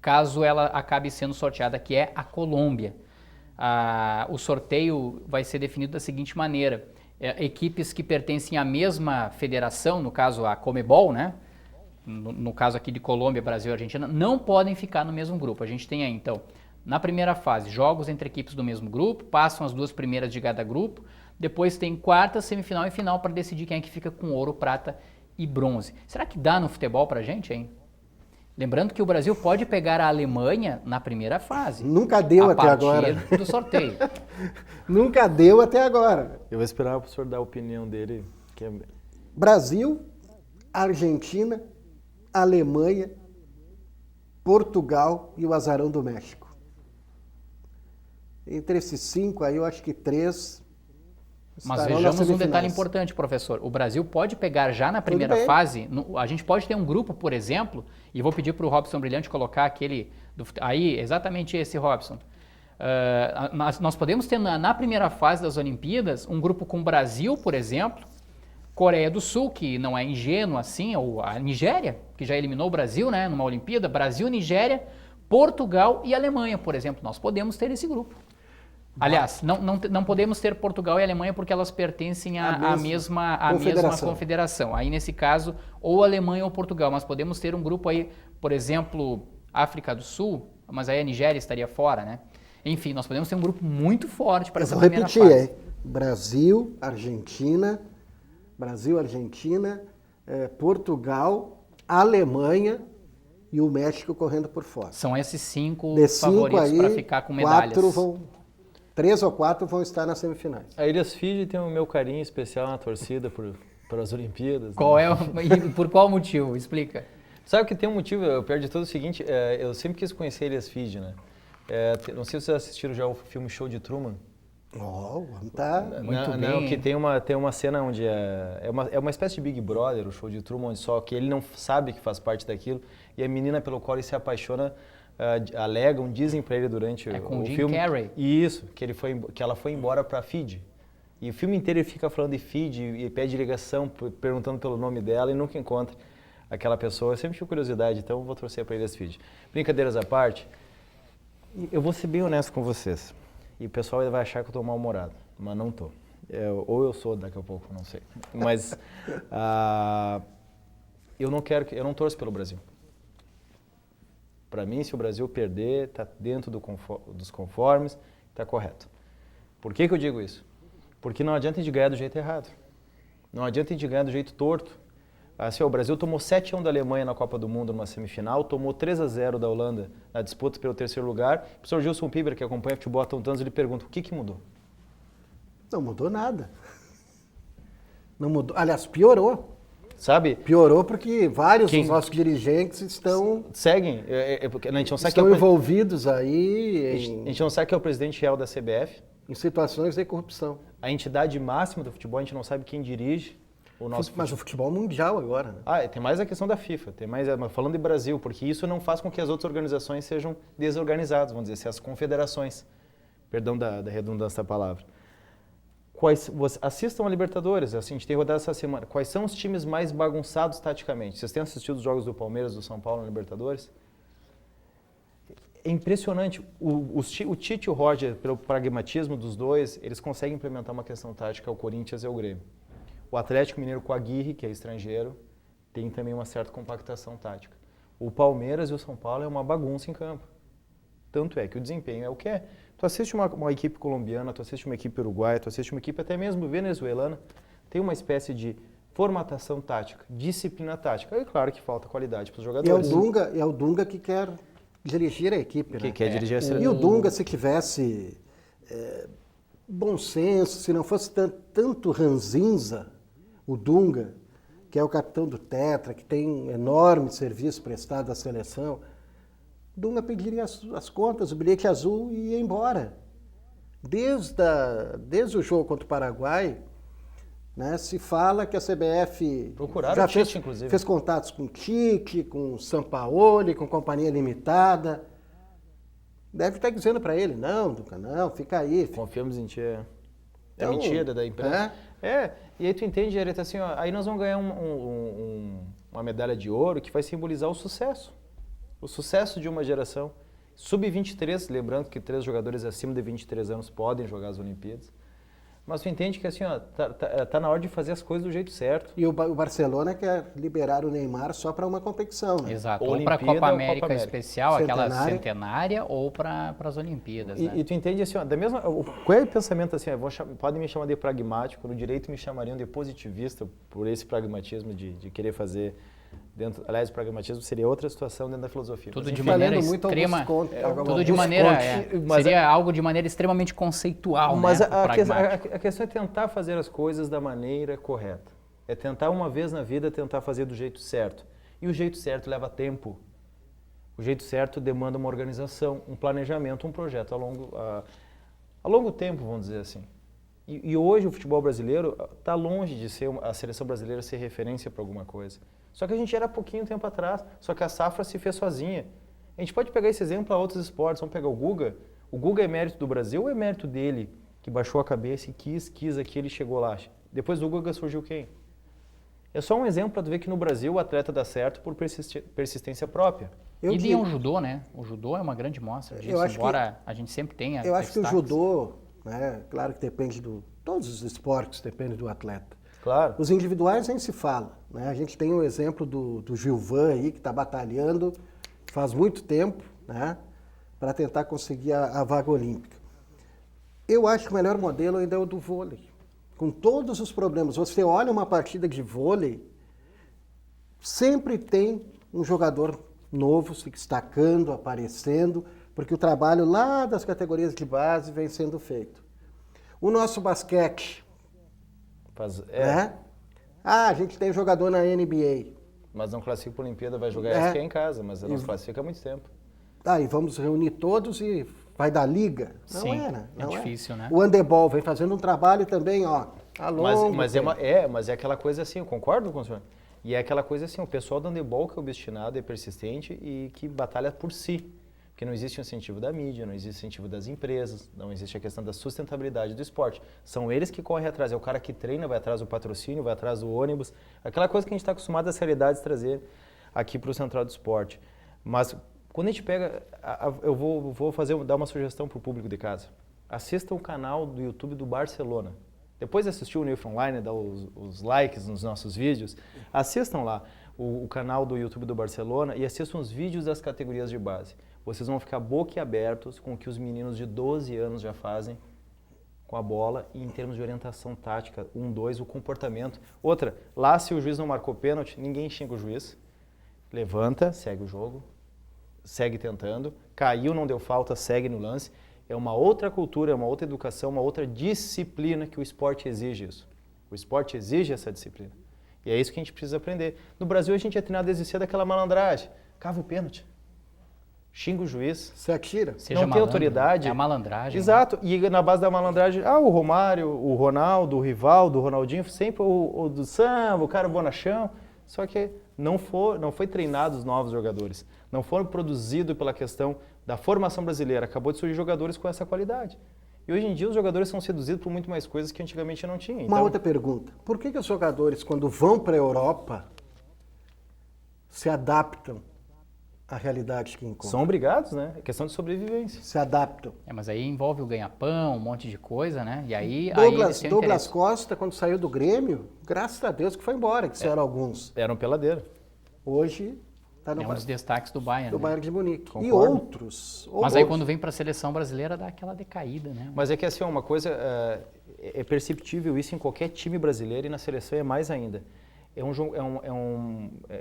caso ela acabe sendo sorteada, que é a Colômbia. O sorteio vai ser definido da seguinte maneira. Equipes que pertencem à mesma federação, no caso a Comebol, né? No caso aqui de Colômbia, Brasil e Argentina, não podem ficar no mesmo grupo. A gente tem aí, então, na primeira fase, jogos entre equipes do mesmo grupo, passam as 2 primeiras de cada grupo. Depois tem quarta, semifinal e final para decidir quem é que fica com ouro, prata e bronze. Será que dá no futebol pra gente, hein? Lembrando que o Brasil pode pegar a Alemanha na primeira fase. Nunca deu até agora. A partir do sorteio. Nunca deu até agora. Eu vou esperar o professor dar a opinião dele. Que é... Brasil, Argentina, Alemanha, Portugal e o azarão do México. Entre esses 5 aí, eu acho que 3... Mas vejamos um detalhe importante, professor. O Brasil pode pegar já na primeira fase, a gente pode ter um grupo, por exemplo, e vou pedir para o Robson Brilhante colocar aquele, aí, exatamente esse, Robson. Nós podemos ter na primeira fase das Olimpíadas um grupo com Brasil, por exemplo, Coreia do Sul, que não é ingênuo assim, ou a Nigéria, que já eliminou o Brasil, né, numa Olimpíada, Brasil, Nigéria, Portugal e Alemanha, por exemplo. Nós podemos ter esse grupo. Aliás, não podemos ter Portugal e Alemanha porque elas pertencem à mesma confederação. Aí, nesse caso, ou Alemanha ou Portugal, mas podemos ter um grupo aí, por exemplo, África do Sul, mas aí a Nigéria estaria fora, né? Enfim, nós podemos ter um grupo muito forte para essa primeira fase. Vou repetir, Brasil, Argentina, Portugal, Alemanha e o México correndo por fora. São esses 5 favoritos para ficar com medalhas. 3 ou 4 vão estar nas semifinais. A Ilhas Fiji tem o meu carinho especial na torcida para as Olimpíadas. Por qual motivo? Explica. Sabe que tem um motivo, eu perdi todo o seguinte, eu sempre quis conhecer Ilhas Fiji, né? Não sei se vocês assistiram já o filme Show de Truman. Ó, o homem tá... Muito bem, Não, que hein? tem uma cena onde é uma espécie de Big Brother, o show de Truman, onde só que ele não sabe que faz parte daquilo, e a menina pelo qual ele se apaixona, alegam, dizem pra ele durante com o o Jim filme... Carrey. Isso, que ela foi embora pra Fiji. E o filme inteiro ele fica falando de Fiji e pede ligação, perguntando pelo nome dela e nunca encontra aquela pessoa. Eu sempre tive curiosidade, então eu vou torcer pra Ilhas Fiji. Brincadeiras à parte, eu vou ser bem honesto com vocês. E o pessoal vai achar que eu tô mal-humorado, mas não tô. Ou eu sou daqui a pouco, não sei. Mas eu não torço pelo Brasil. Para mim, se o Brasil perder, tá dentro dos conformes, tá correto. Por que eu digo isso? Porque não adianta a gente ganhar do jeito errado. Não adianta a gente ganhar do jeito torto. Assim, o Brasil tomou 7-1 da Alemanha na Copa do Mundo numa semifinal, tomou 3-0 da Holanda na disputa pelo terceiro lugar. O professor Gilson Piber, que acompanha futebol há tantos anos, ele pergunta, o que mudou? Não mudou nada. Não mudou. Aliás, piorou. Sabe? Piorou porque vários dos nossos dirigentes estão Seguem. A gente não sabe estão que envolvidos aí a gente não sabe quem é o presidente real da CBF. em situações de corrupção. A entidade máxima do futebol, a gente não sabe quem dirige o nosso Mas o futebol mundial agora, né? tem mais a questão da FIFA, mas falando de Brasil, porque isso não faz com que as outras organizações sejam desorganizadas, vamos dizer assim, as confederações. Perdão da redundância da palavra. Assistam a Libertadores, assim, a gente tem rodado essa semana. Quais são os times mais bagunçados taticamente? Vocês têm assistido os jogos do Palmeiras, do São Paulo na Libertadores? É impressionante. O Tite e o Roger, pelo pragmatismo dos dois, eles conseguem implementar uma questão tática, o Corinthians e o Grêmio. O Atlético Mineiro com a Aguirre, que é estrangeiro, tem também uma certa compactação tática. O Palmeiras e o São Paulo é uma bagunça em campo. Tanto é que o desempenho é o que é. Tu assiste uma equipe colombiana, tu assiste uma equipe uruguaia, tu assiste uma equipe até mesmo venezuelana, tem uma espécie de formatação tática, disciplina tática. É claro que falta qualidade para os jogadores. E é o Dunga que quer dirigir a equipe, Que né? quer dirigir a seleção. E o Dunga, se tivesse bom senso, se não fosse tanto ranzinza, o Dunga, que é o capitão do Tetra, que tem um enorme serviço prestado à seleção, o Dunga pediria as contas, o bilhete azul e ia embora. Desde o jogo contra o Paraguai, né, se fala que a CBF Procuraram já o Tite, inclusive. fez contatos com o Tite, com o Sampaoli, com Companhia Limitada. Deve estar dizendo para ele, não, Dunga, não, fica aí. Confiamos em ti. É Então, mentira da imprensa. E aí tu entende, direto assim, ó, aí nós vamos ganhar uma medalha de ouro que vai simbolizar o sucesso. O sucesso de uma geração. Sub-23, lembrando que 3 jogadores acima de 23 anos podem jogar as Olimpíadas. Mas tu entende que assim, ó, tá na hora de fazer as coisas do jeito certo. E o Barcelona quer liberar o Neymar só para uma competição, né? Exato, ou Olimpíada para a Copa ou América Copa América. especial, aquela Centenária. centenária, ou para as Olimpíadas, né? E tu entende assim, ó, qual é o pensamento assim, podem me chamar de pragmático, no direito me chamariam de positivista por esse pragmatismo de querer fazer dentro, aliás, o pragmatismo seria outra situação dentro da filosofia. Tudo Mas, de enfim, maneira Valendo muito extrema, Augusto Conte, tudo de Augusto maneira, Conte. Mas seria algo de maneira extremamente conceitual, Mas né? a questão é tentar fazer as coisas da maneira correta. É tentar uma vez na vida, tentar fazer do jeito certo. E o jeito certo leva tempo. O jeito certo demanda uma organização, um planejamento, um projeto a longo tempo, vamos dizer assim. E hoje o futebol brasileiro está longe de ser a seleção brasileira ser referência para alguma coisa. Só que a gente era pouquinho tempo atrás, só que a safra se fez sozinha. A gente pode pegar esse exemplo para outros esportes, vamos pegar o Guga. O Guga é mérito do Brasil ou é mérito dele, que baixou a cabeça e quis aqui, ele chegou lá. Depois do Guga surgiu quem? É só um exemplo para tu ver que no Brasil o atleta dá certo por persistência própria. E tem o judô, né? O judô é uma grande mostra disso, embora a gente sempre tenha Eu acho que o destaques. judô, né, claro que depende todos os esportes dependem do atleta. Claro. Os individuais nem se fala, né? A gente tem o exemplo do Gilvan aí, que está batalhando faz muito tempo, né, para tentar conseguir a vaga olímpica. Eu acho que o melhor modelo ainda é o do vôlei. Com todos os problemas. Você olha uma partida de vôlei, sempre tem um jogador novo se destacando, aparecendo, porque o trabalho lá das categorias de base vem sendo feito. O nosso basquete, né? A gente tem jogador na NBA. Mas não classifica para a Olimpíada, vai jogar essa que é em casa, mas não classifica há muito tempo. E vamos reunir todos e vai dar liga? Não Sim, era. Não é difícil, né? O handebol vem fazendo um trabalho também, ó, a longo Mas tempo. é aquela coisa assim, eu concordo com o senhor. E é aquela coisa assim, o pessoal do handebol que é obstinado, é persistente e que batalha por si. Porque não existe o incentivo da mídia, não existe o incentivo das empresas, não existe a questão da sustentabilidade do esporte. São eles que correm atrás, é o cara que treina, vai atrás do patrocínio, vai atrás do ônibus. Aquela coisa que a gente está acostumado as realidades trazer aqui para o Central do Esporte. Mas quando a gente pega, eu vou dar uma sugestão para o público de casa. Assistam o canal do YouTube do Barcelona. Depois de assistir o Nifra Online, dar os likes nos nossos vídeos, assistam lá o canal do YouTube do Barcelona e assistam os vídeos das categorias de base. Vocês vão ficar boquiabertos com o que os meninos de 12 anos já fazem com a bola e em termos de orientação tática, 1, 2, o comportamento. Outra, lá se o juiz não marcou pênalti, ninguém xinga o juiz. Levanta, segue o jogo, segue tentando, caiu, não deu falta, segue no lance. É uma outra cultura, é uma outra educação, uma outra disciplina que o esporte exige isso. O esporte exige essa disciplina. E é isso que a gente precisa aprender. No Brasil a gente é treinado desde cedo aquela malandragem. Cava o pênalti. Xinga o juiz. Se atira. Seja não tem malandro, autoridade. É a malandragem. Exato. E na base da malandragem, o Romário, o Ronaldo, o Rivaldo, o Ronaldinho, sempre o do samba, o cara bonachão. Só que não foi treinado os novos jogadores. Não foram produzidos pela questão da formação brasileira. Acabou de surgir jogadores com essa qualidade. E hoje em dia os jogadores são seduzidos por muito mais coisas que antigamente não tinham. Uma outra pergunta. Por que os jogadores, quando vão para a Europa, se adaptam à realidade que encontram? São obrigados, né? É questão de sobrevivência. Se adaptam. Mas aí envolve o ganha-pão, um monte de coisa, né? E aí Douglas eles têm interesse. Costa, quando saiu do Grêmio, graças a Deus que foi embora, que eram alguns. Era um peladeiro. Hoje está no É um dos destaques do Bayern. do né? Bayern de Munique. E Concordo. outros. Mas aí quando vem para a seleção brasileira dá aquela decaída, né? Mas é que assim, uma coisa, é perceptível isso em qualquer time brasileiro e na seleção é mais ainda. É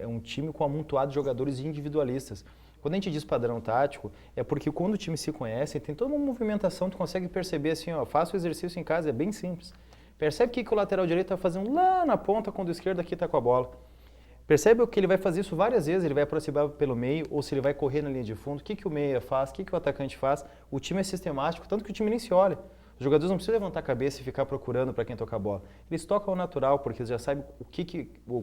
um time com amontoado de jogadores individualistas. Quando a gente diz padrão tático, é porque quando o time se conhece, tem toda uma movimentação, tu consegue perceber assim, ó, faça o exercício em casa, é bem simples. Percebe o que o lateral direito está fazendo lá na ponta quando o esquerdo aqui está com a bola. Percebe que ele vai fazer isso várias vezes, ele vai aproximar pelo meio, ou se ele vai correr na linha de fundo, o que o meia faz, o que o atacante faz. O time é sistemático, tanto que o time nem se olha. Os jogadores não precisam levantar a cabeça e ficar procurando para quem toca a bola. Eles tocam ao natural, porque eles já sabem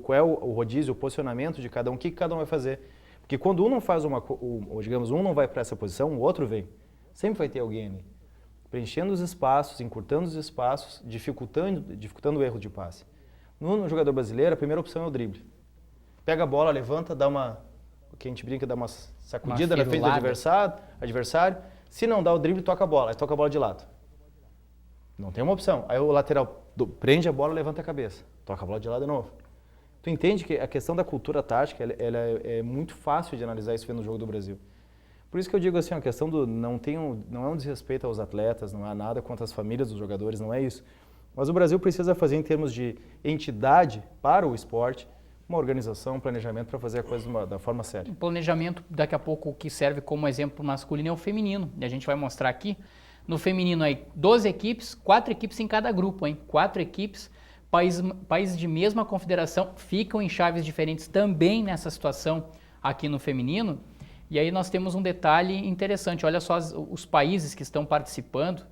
qual é o rodízio, o posicionamento de cada um, o que cada um vai fazer. Porque quando um não faz digamos, um não vai para essa posição, o outro vem. Sempre vai ter alguém ali. Preenchendo os espaços, encurtando os espaços, dificultando o erro de passe. No jogador brasileiro, a primeira opção é o drible. Pega a bola, levanta, o que a gente brinca, dá uma sacudida na frente do adversário. Se não dá o drible, toca a bola. Aí toca a bola de lado. Não tem uma opção. Aí o lateral prende a bola, levanta a cabeça. Toca a bola de lado de novo. Tu entende que a questão da cultura tática, ela é muito fácil de analisar isso vendo o jogo do Brasil. Por isso que eu digo assim, a questão não é um desrespeito aos atletas, não há nada contra as famílias dos jogadores, não é isso. Mas o Brasil precisa fazer em termos de entidade para o esporte, uma organização, um planejamento para fazer a coisa da forma séria. O planejamento, daqui a pouco, que serve como exemplo masculino é o feminino. E a gente vai mostrar aqui. No feminino aí, 12 equipes, 4 equipes em cada grupo, hein? 4 equipes, países de mesma confederação, ficam em chaves diferentes também nessa situação aqui no feminino. E aí nós temos um detalhe interessante, olha só os países que estão participando,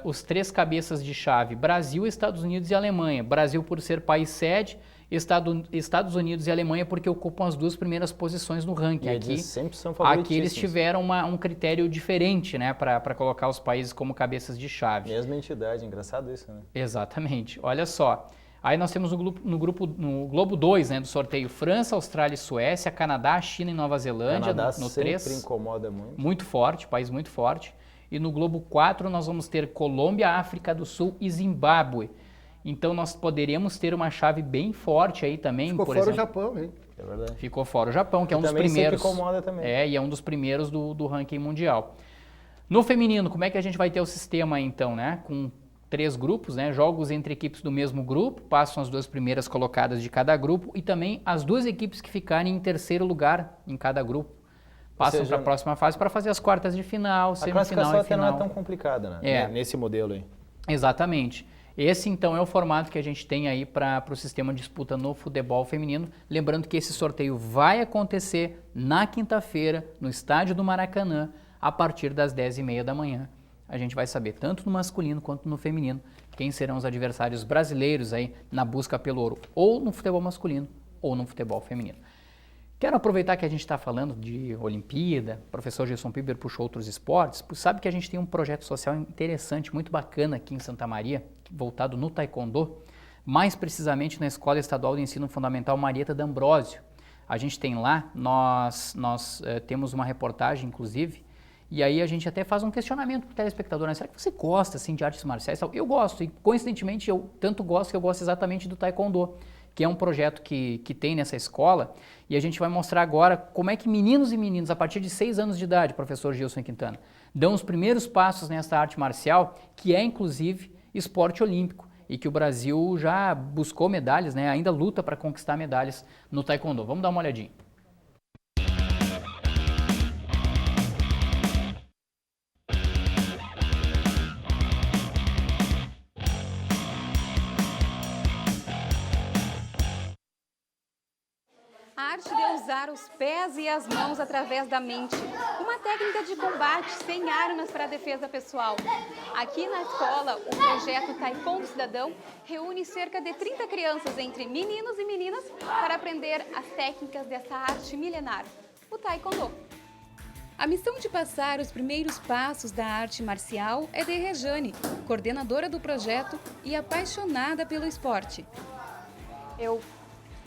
os 3 cabeças de chave, Brasil, Estados Unidos e Alemanha. Brasil por ser país sede, Estados Unidos e Alemanha porque ocupam as 2 primeiras posições no ranking. E aqui, eles sempre são aqui eles tiveram um critério diferente, né, para colocar os países como cabeças de chave. Mesma entidade, engraçado isso, né? Exatamente, olha só. Aí nós temos no Globo 2, né, do sorteio, França, Austrália e Suécia, Canadá, China e Nova Zelândia. Canadá no sempre 3, incomoda muito. muito forte, país muito forte. E no Globo 4 nós vamos ter Colômbia, África do Sul e Zimbábue. Então nós poderíamos ter uma chave bem forte aí também, Ficou por fora exemplo. o Japão, hein? É verdade. Ficou fora o Japão, que é um dos também primeiros. sempre incomoda também. E é um dos primeiros do ranking mundial. No feminino, como é que a gente vai ter o sistema aí, então, né? Com 3 grupos, né? Jogos entre equipes do mesmo grupo, passam as 2 primeiras colocadas de cada grupo e também as 2 equipes que ficarem em terceiro lugar em cada grupo. Passam para a próxima fase para fazer as quartas de final, A semifinal classificação e até não final. é tão complicada, né? É. Nesse modelo aí. Exatamente. Esse, então, é o formato que a gente tem aí para o sistema de disputa no futebol feminino. Lembrando que esse sorteio vai acontecer na quinta-feira, no estádio do Maracanã, a partir das 10h30 da manhã. A gente vai saber, tanto no masculino quanto no feminino, quem serão os adversários brasileiros aí na busca pelo ouro, ou no futebol masculino ou no futebol feminino. Quero aproveitar que a gente está falando de Olimpíada, o professor Gilson Piber puxou outros esportes, sabe que a gente tem um projeto social interessante, muito bacana aqui em Santa Maria, voltado no Taekwondo, mais precisamente na Escola Estadual de Ensino Fundamental Marieta D'Ambrosio. A gente tem lá, nós temos uma reportagem, inclusive, e aí a gente até faz um questionamento para o telespectador, né? Será que você gosta assim, de artes marciais? Eu gosto, e coincidentemente eu tanto gosto que eu gosto exatamente do Taekwondo, que é um projeto que tem nessa escola, e a gente vai mostrar agora como é que meninos e meninas, a partir de 6 anos de idade, professor Gilson Quintana, dão os primeiros passos nessa arte marcial, que é inclusive esporte olímpico, e que o Brasil já buscou medalhas, né? Ainda luta para conquistar medalhas no Taekwondo. Vamos dar uma olhadinha. A arte de usar os pés e as mãos através da mente. Uma técnica de combate sem armas para a defesa pessoal. Aqui na escola, o projeto Taekwondo Cidadão reúne cerca de 30 crianças, entre meninos e meninas, para aprender as técnicas dessa arte milenar, o Taekwondo. A missão de passar os primeiros passos da arte marcial é de Rejane, coordenadora do projeto e apaixonada pelo esporte. Eu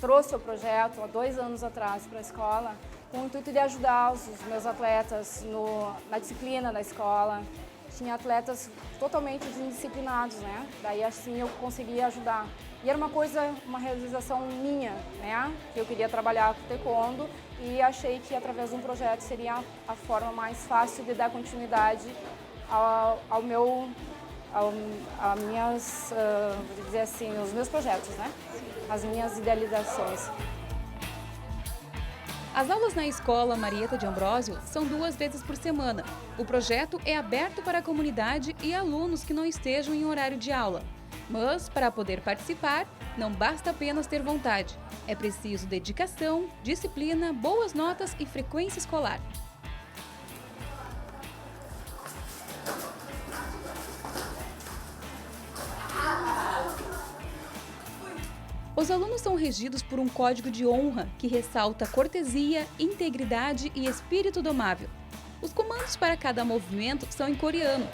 trouxe o projeto há 2 anos atrás para a escola com o intuito de ajudar os meus atletas na disciplina da escola. Tinha atletas totalmente indisciplinados, né? Daí assim eu conseguia ajudar. E era uma realização minha, né? Que eu queria trabalhar com taekwondo e achei que através de um projeto seria a forma mais fácil de dar continuidade vou dizer assim, os meus projetos, né? As minhas idealizações. As aulas na Escola Marieta D'Ambrosio são 2 vezes por semana. O projeto é aberto para a comunidade e alunos que não estejam em horário de aula. Mas, para poder participar, não basta apenas ter vontade. É preciso dedicação, disciplina, boas notas e frequência escolar. Os alunos são regidos por um código de honra que ressalta cortesia, integridade e espírito domável. Os comandos para cada movimento são em coreano.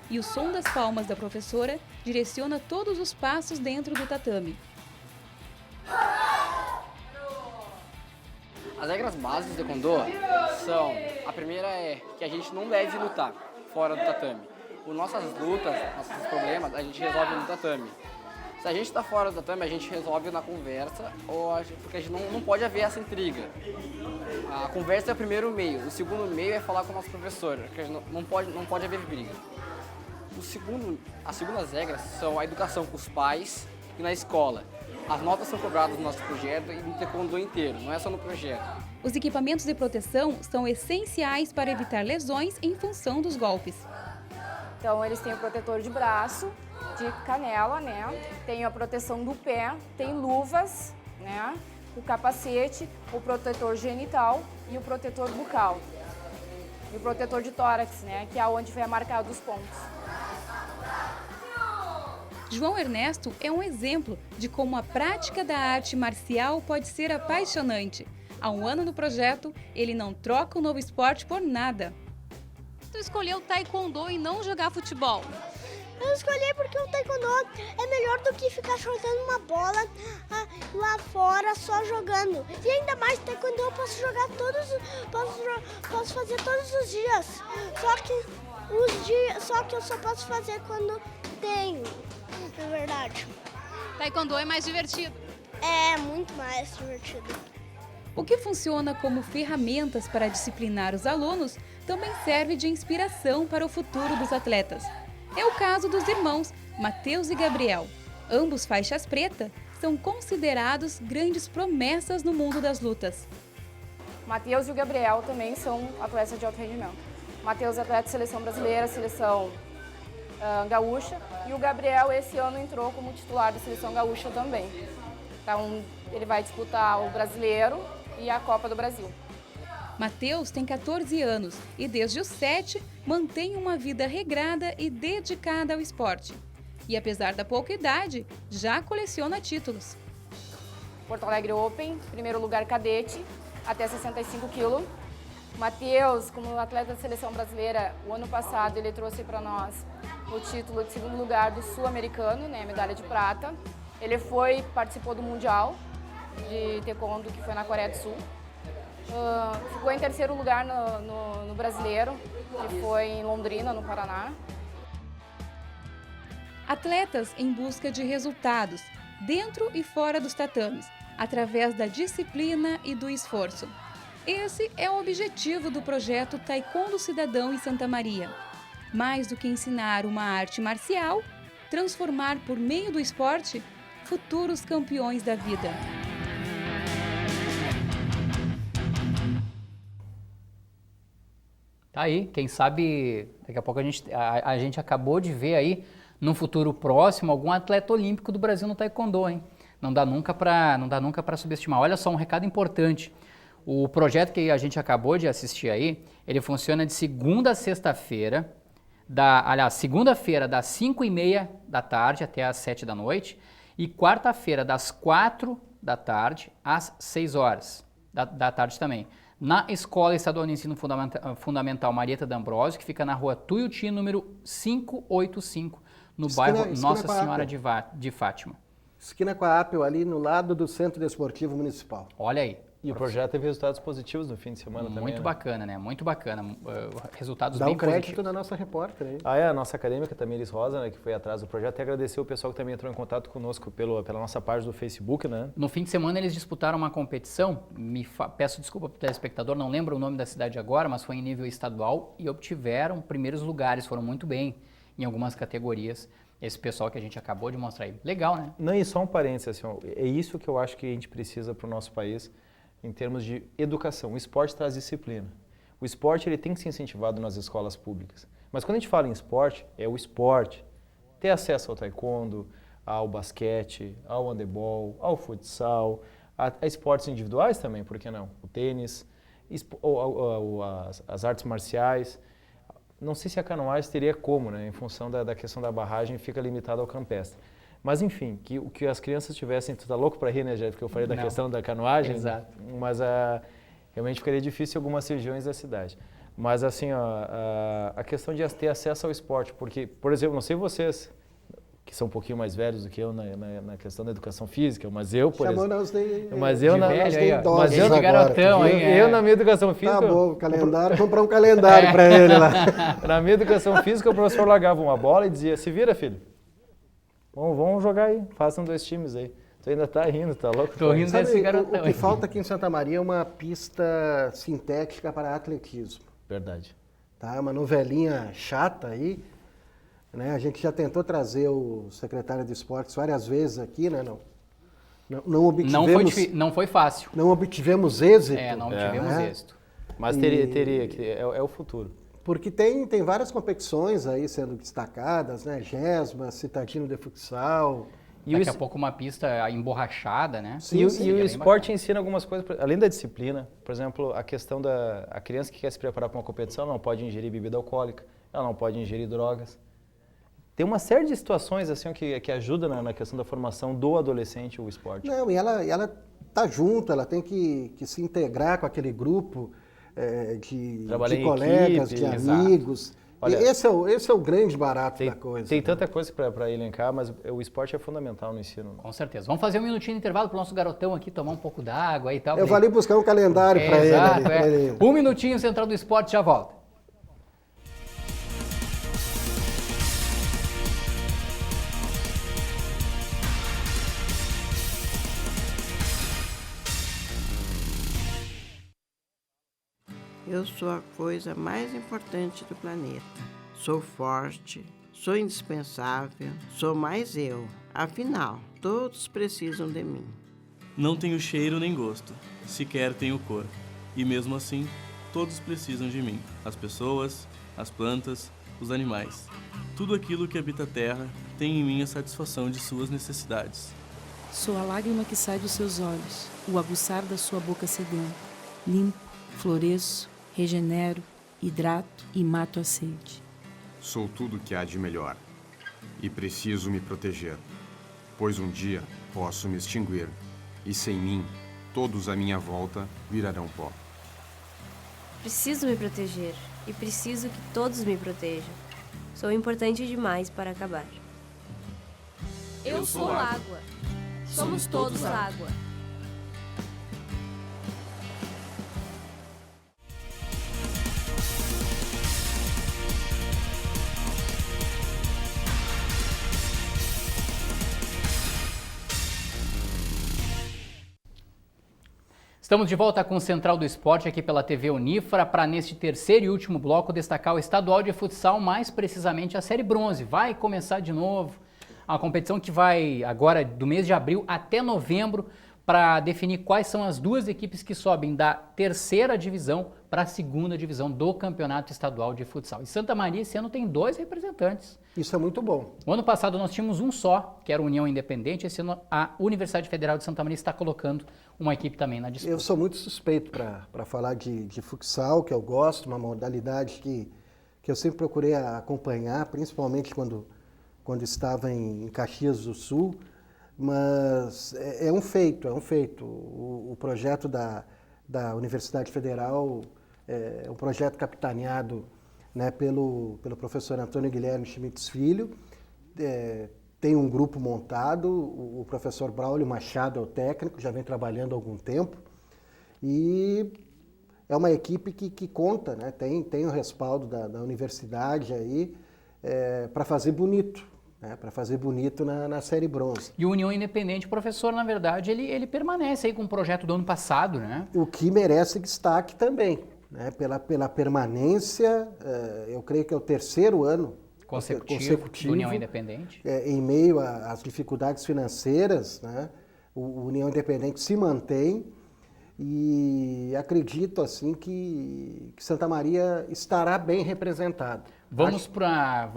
E o som das palmas da professora direciona todos os passos dentro do tatame. As regras básicas do Taekwondo são, a primeira é que a gente não deve lutar fora do tatame. Por nossas lutas, nossos problemas, a gente resolve no tatame. Se a gente está fora do tatame, a gente resolve na conversa, porque a gente não pode haver essa intriga. A conversa é o primeiro meio, o segundo meio é falar com o nosso professor, porque não pode haver briga. As segundas regras são a educação com os pais e na escola. As notas são cobradas no nosso projeto e no taekwondo inteiro, não é só no projeto. Os equipamentos de proteção são essenciais para evitar lesões em função dos golpes. Então eles têm o protetor de braço, de canela, né? Tem a proteção do pé, tem luvas, né? O capacete, o protetor genital e o protetor bucal. E o protetor de tórax, né? Que é onde vai marcar os pontos. João Ernesto é um exemplo de como a prática da arte marcial pode ser apaixonante. Há 1 ano no projeto, ele não troca o novo esporte por nada. Tu escolheu o taekwondo e não jogar futebol? Eu escolhi porque o taekwondo é melhor do que ficar chutando uma bola lá fora só jogando. E ainda mais taekwondo eu posso jogar posso fazer todos os dias. Só que eu só posso fazer quando tenho. É verdade. Taekwondo é mais divertido. É muito mais divertido. O que funciona como ferramentas para disciplinar os alunos também serve de inspiração para o futuro dos atletas. É o caso dos irmãos Matheus e Gabriel. Ambos faixas preta são considerados grandes promessas no mundo das lutas. Matheus e o Gabriel também são atletas de alto rendimento. Matheus é atleta de seleção brasileira, seleção gaúcha, e o Gabriel esse ano entrou como titular da seleção gaúcha também. Então, ele vai disputar o Brasileiro e a Copa do Brasil. Matheus tem 14 anos e desde os 7 mantém uma vida regrada e dedicada ao esporte. E apesar da pouca idade, já coleciona títulos. Porto Alegre Open, primeiro lugar cadete, até 65 quilos. Matheus, como atleta da seleção brasileira, o ano passado ele trouxe para nós o título de segundo lugar do sul-americano, né, medalha de prata. Ele participou do Mundial de Taekwondo, que foi na Coreia do Sul. Ficou em terceiro lugar no Brasileiro, que foi em Londrina, no Paraná. Atletas em busca de resultados, dentro e fora dos tatames, através da disciplina e do esforço. Esse é o objetivo do projeto Taekwondo Cidadão em Santa Maria. Mais do que ensinar uma arte marcial, transformar por meio do esporte futuros campeões da vida. Tá aí, quem sabe daqui a pouco a gente acabou de ver aí, num futuro próximo, algum atleta olímpico do Brasil no Taekwondo, hein? Não dá nunca para subestimar. Olha só, um recado importante. O projeto que a gente acabou de assistir aí, ele funciona de segunda a sexta-feira, segunda-feira das 5h30 da tarde até as 7 da noite e quarta-feira das 4 da tarde às 6 horas da tarde também. Na Escola Estadual de Ensino Fundamental Marieta D'Ambrosio, que fica na rua Tuiuti, número 585, no bairro Nossa Senhora de Fátima. Esquina com a Apple, ali no lado do Centro Desportivo Municipal. Olha aí. E o projeto teve resultados positivos no fim de semana também. Muito bacana, né? Muito bacana. Resultados Dá bem um crédito positivos. da nossa repórter aí. A nossa acadêmica, Tamires Rosa, né, que foi atrás do projeto, e agradecer o pessoal que também entrou em contato conosco pela nossa página do Facebook, né? No fim de semana eles disputaram uma competição, peço desculpa para o telespectador, não lembro o nome da cidade agora, mas foi em nível estadual e obtiveram primeiros lugares, foram muito bem em algumas categorias. Esse pessoal que a gente acabou de mostrar aí. Legal, né? Não, e só um parênteses, assim, ó, é isso que eu acho que a gente precisa para o nosso país em termos de educação. O esporte traz disciplina. O esporte ele tem que ser incentivado nas escolas públicas. Mas quando a gente fala em esporte, é o esporte. Ter acesso ao taekwondo, ao basquete, ao handebol, ao futsal, a esportes individuais também, por que não? O tênis, as artes marciais. Não sei se a canoagem teria como, né? Em função da questão da barragem, fica limitado ao campestre. Mas enfim, que as crianças tivessem... Tu tá louco para rir, né, Jeff? Porque eu falei da questão da canoagem. Exato. Mas realmente ficaria difícil em algumas regiões da cidade. Mas assim, ó, a questão de ter acesso ao esporte, porque, por exemplo, não sei vocês, que são um pouquinho mais velhos do que eu na questão da educação física, mas eu, por exemplo... Eu na minha educação física... Tá bom, calendário, comprar um calendário para ele lá. Na minha educação física, o professor largava uma bola e dizia, se vira, filho. Vamos jogar aí, façam 2 times aí. Tu ainda tá rindo, tá louco? Tô rindo desse garotão. O que falta aqui em Santa Maria é uma pista sintética para atletismo. Verdade. Tá? Uma novelinha chata aí. Né? A gente já tentou trazer o secretário de esportes várias vezes aqui, né? Não obtivemos... Não foi fácil. Não obtivemos êxito. Não obtivemos êxito. Mas teria que é o futuro. Porque tem várias competições aí sendo destacadas, né? GESMA, Citadino de Futsal. Daqui a pouco uma pista emborrachada, né? Sim, e o esporte ensina algumas coisas, além da disciplina. Por exemplo, a questão a criança que quer se preparar para uma competição, ela não pode ingerir bebida alcoólica, ela não pode ingerir drogas. Tem uma série de situações assim que ajudam na questão da formação do adolescente, o esporte. Não, e ela tá junto, ela tem que se integrar com aquele grupo de colegas, equipe, de amigos. Olha, esse é o grande barato da coisa. Tem tanta coisa para elencar, mas o esporte é fundamental no ensino. Com certeza. Vamos fazer um minutinho de intervalo para o nosso garotão aqui tomar um pouco d'água e tal. Eu vou ali buscar um calendário para ele. Um minutinho, Central do Esporte, já volta. Eu sou a coisa mais importante do planeta. Sou forte, sou indispensável, sou mais eu. Afinal, todos precisam de mim. Não tenho cheiro nem gosto, sequer tenho cor. E mesmo assim, todos precisam de mim. As pessoas, as plantas, os animais. Tudo aquilo que habita a terra tem em mim a satisfação de suas necessidades. Sou a lágrima que sai dos seus olhos, o aguçar da sua boca sedenta. Limpo, floresço, regenero, hidrato e mato a sede. Sou tudo que há de melhor e preciso me proteger, pois um dia posso me extinguir e sem mim, todos à minha volta virarão pó. Preciso me proteger e preciso que todos me protejam. Sou importante demais para acabar. Eu sou água. Somos todos água. Estamos de volta com o Central do Esporte aqui pela TV Unifra para, neste terceiro e último bloco, destacar o estadual de futsal, mais precisamente a Série Bronze. Vai começar de novo a competição que vai agora do mês de abril até novembro para definir quais são as duas equipes que sobem da terceira divisão para a segunda divisão do Campeonato Estadual de Futsal. E Santa Maria esse ano tem 2 representantes. Isso é muito bom. O ano passado nós tínhamos um só, que era a União Independente. Esse ano a Universidade Federal de Santa Maria está colocando uma equipe também na disputa. Eu sou muito suspeito para falar de futsal, que eu gosto, uma modalidade que eu sempre procurei acompanhar, principalmente quando estava em Caxias do Sul. Mas é um feito. O projeto da Universidade Federal é um projeto capitaneado, né, pelo professor Antônio Guilherme Schmitz Filho. Tem um grupo montado, o professor Braulio Machado é o técnico, já vem trabalhando há algum tempo. E é uma equipe que conta, né, tem o respaldo da universidade aí para fazer bonito. Para fazer bonito na Série Bronze. E o União Independente, professor, na verdade, ele permanece aí com o projeto do ano passado, né? O que merece destaque também, né? Pela permanência, eu creio que é o terceiro ano consecutivo do União Independente. Em meio às dificuldades financeiras, né? O União Independente se mantém e acredito assim que Santa Maria estará bem representado. Vamos para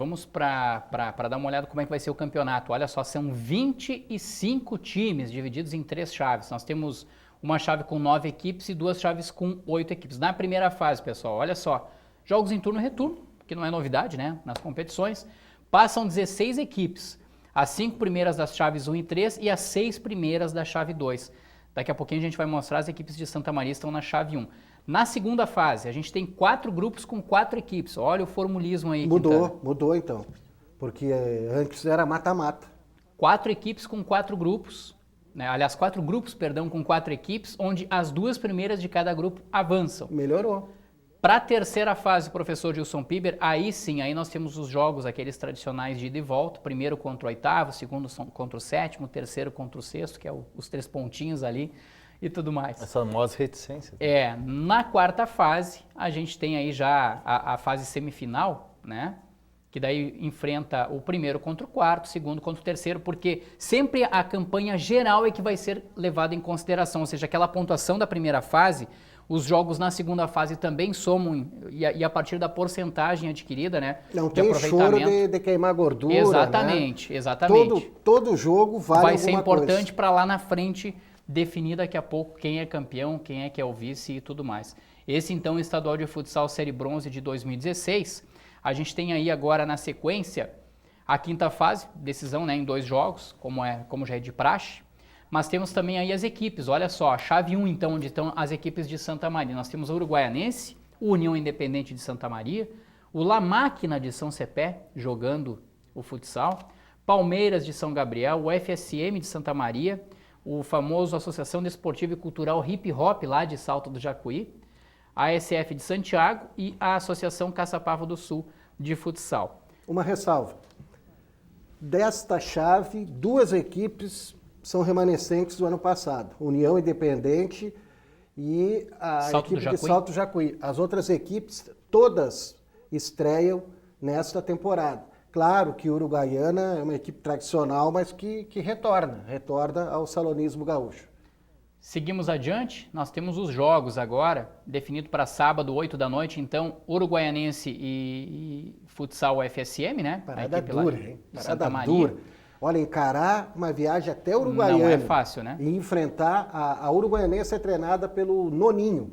dar uma olhada como é que vai ser o campeonato. Olha só, são 25 times divididos em 3 chaves. Nós temos uma chave com 9 equipes e 2 chaves com 8 equipes. Na primeira fase, pessoal, olha só, jogos em turno e retorno, que não é novidade, né, nas competições. Passam 16 equipes, as 5 primeiras das chaves 1 e 3 e as 6 primeiras da chave 2. Daqui a pouquinho a gente vai mostrar, as equipes de Santa Maria estão na chave 1. Na segunda fase, a gente tem 4 grupos com 4 equipes. Olha o formulismo aí. Mudou então, porque antes era mata-mata. 4 equipes com 4 grupos, né? Aliás, 4 grupos, perdão, com 4 equipes, onde as 2 primeiras de cada grupo avançam. Melhorou. Para a terceira fase, professor Gilson Piber, aí sim, aí nós temos os jogos, aqueles tradicionais de ida e volta, primeiro contra o oitavo, segundo contra o sétimo, terceiro contra o sexto, que é os 3 pontinhos ali, e tudo mais. Essa famosa reticência. Na quarta fase, a gente tem aí já a fase semifinal, né? Que daí enfrenta o primeiro contra o quarto, o segundo contra o terceiro, porque sempre a campanha geral é que vai ser levada em consideração, ou seja, aquela pontuação da primeira fase, os jogos na segunda fase também somam, e a partir da porcentagem adquirida, né? Não tem choro de queimar gordura, exatamente, né? Exatamente. Todo jogo vale vai ser importante coisa. Para lá na frente definir daqui a pouco quem é campeão, quem é que é o vice e tudo mais. Esse então é o Estadual de Futsal Série Bronze de 2016. A gente tem aí agora na sequência a quinta fase, decisão, né, em 2 jogos, como já é de praxe. Mas temos também aí as equipes, olha só, a chave 1 então, onde estão as equipes de Santa Maria. Nós temos o Uruguaianense, o União Independente de Santa Maria, o La Máquina de São Cepé, jogando o futsal, Palmeiras de São Gabriel, o FSM de Santa Maria, o famoso Associação Desportiva e Cultural Hip Hop, lá de Salto do Jacuí, a ASF de Santiago e a Associação Caçapava do Sul de Futsal. Uma ressalva. Desta chave, 2 equipes são remanescentes do ano passado. União Independente e a equipe de Salto do Jacuí. As outras equipes, todas estreiam nesta temporada. Claro que o Uruguaiana é uma equipe tradicional, mas que retorna ao salonismo gaúcho. Seguimos adiante, nós temos os jogos agora, definido para sábado, 8 da noite, então, Uruguaianense e Futsal FSM, né? Parada dura, hein? Parada dura. Olha, encarar uma viagem até Uruguaiana. Não é fácil, né? E enfrentar a Uruguaianense é treinada pelo Noninho,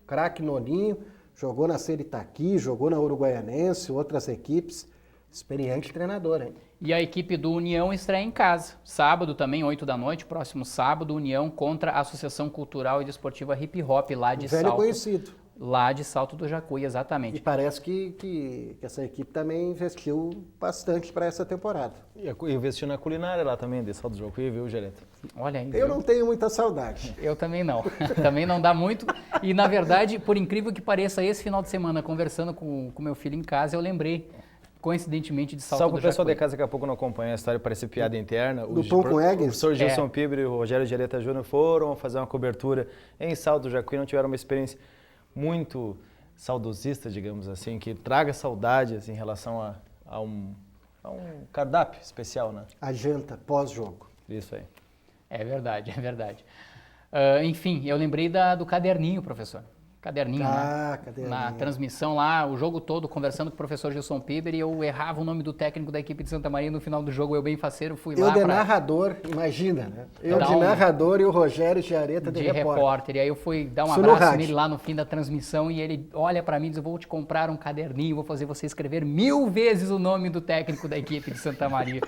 craque Noninho, jogou na Série Itaqui, jogou na Uruguaianense, outras equipes. Experiente treinador, hein? E a equipe do União estreia em casa. Sábado também, 8 da noite, próximo sábado, União contra a Associação Cultural e Desportiva Hip Hop lá de Velho Salto. conhecido. Lá de Salto do Jacuí, exatamente. E parece que essa equipe também investiu bastante para essa temporada. E investiu na culinária lá também, de Salto do Jacuí, viu, Gereta? Olha aí. Eu não tenho muita saudade. Eu também não. Também não dá muito. E, na verdade, por incrível que pareça, esse final de semana, conversando com meu filho em casa, eu lembrei, coincidentemente, de Salto do Jacuí. Só para o pessoal de casa daqui a pouco não acompanha a história, parece piada interna. Do Pão com Eggs? O professor Gilson Piber e o Rogério Gereta Júnior foram fazer uma cobertura em Salto do Jacuí, não tiveram uma experiência muito saudosista, digamos assim, que traga saudades em relação a um cardápio especial, né? A janta pós-jogo. Isso aí. É verdade, é verdade. Enfim, eu lembrei do caderninho, professor. Caderninho, né? Caderninho. Na transmissão lá, o jogo todo, conversando com o professor Gilson Piber, e eu errava o nome do técnico da equipe de Santa Maria no final do jogo, eu bem faceiro, fui lá de narrador, imagina, né? Eu de narrador e o Rogério Jareta de repórter. E aí eu fui dar um abraço nele lá no fim da transmissão, e ele olha pra mim e diz, eu vou te comprar um caderninho, vou fazer você escrever 1000 vezes o nome do técnico da equipe de Santa Maria.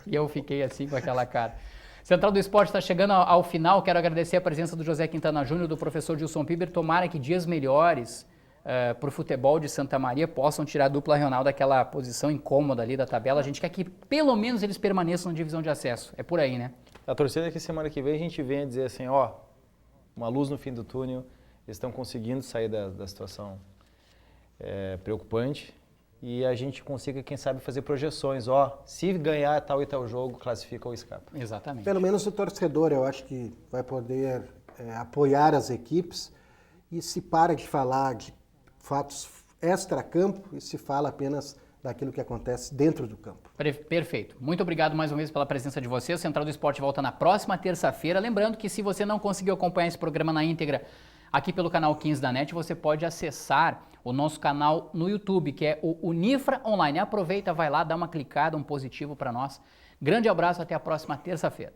E eu fiquei assim com aquela cara. Central do Esporte está chegando ao final. Quero agradecer a presença do José Quintana Júnior, do professor Gilson Piber. Tomara que dias melhores para o futebol de Santa Maria possam tirar a dupla regional daquela posição incômoda ali da tabela. A gente quer que pelo menos eles permaneçam na divisão de acesso. É por aí, né? A torcida é que semana que vem a gente venha dizer assim, ó, uma luz no fim do túnel, eles estão conseguindo sair da situação preocupante. E a gente consiga, quem sabe, fazer projeções. Ó, se ganhar tal e tal jogo, classifica ou escapa. Exatamente. Pelo menos o torcedor, eu acho que vai poder apoiar as equipes e se para de falar de fatos extra-campo e se fala apenas daquilo que acontece dentro do campo. Perfeito. Muito obrigado mais uma vez pela presença de vocês. O Central do Esporte volta na próxima terça-feira. Lembrando que se você não conseguiu acompanhar esse programa na íntegra aqui pelo canal 15 da NET, você pode acessar o nosso canal no YouTube, que é o Unifra Online. Aproveita, vai lá, dá uma clicada, um positivo para nós. Grande abraço, até a próxima terça-feira.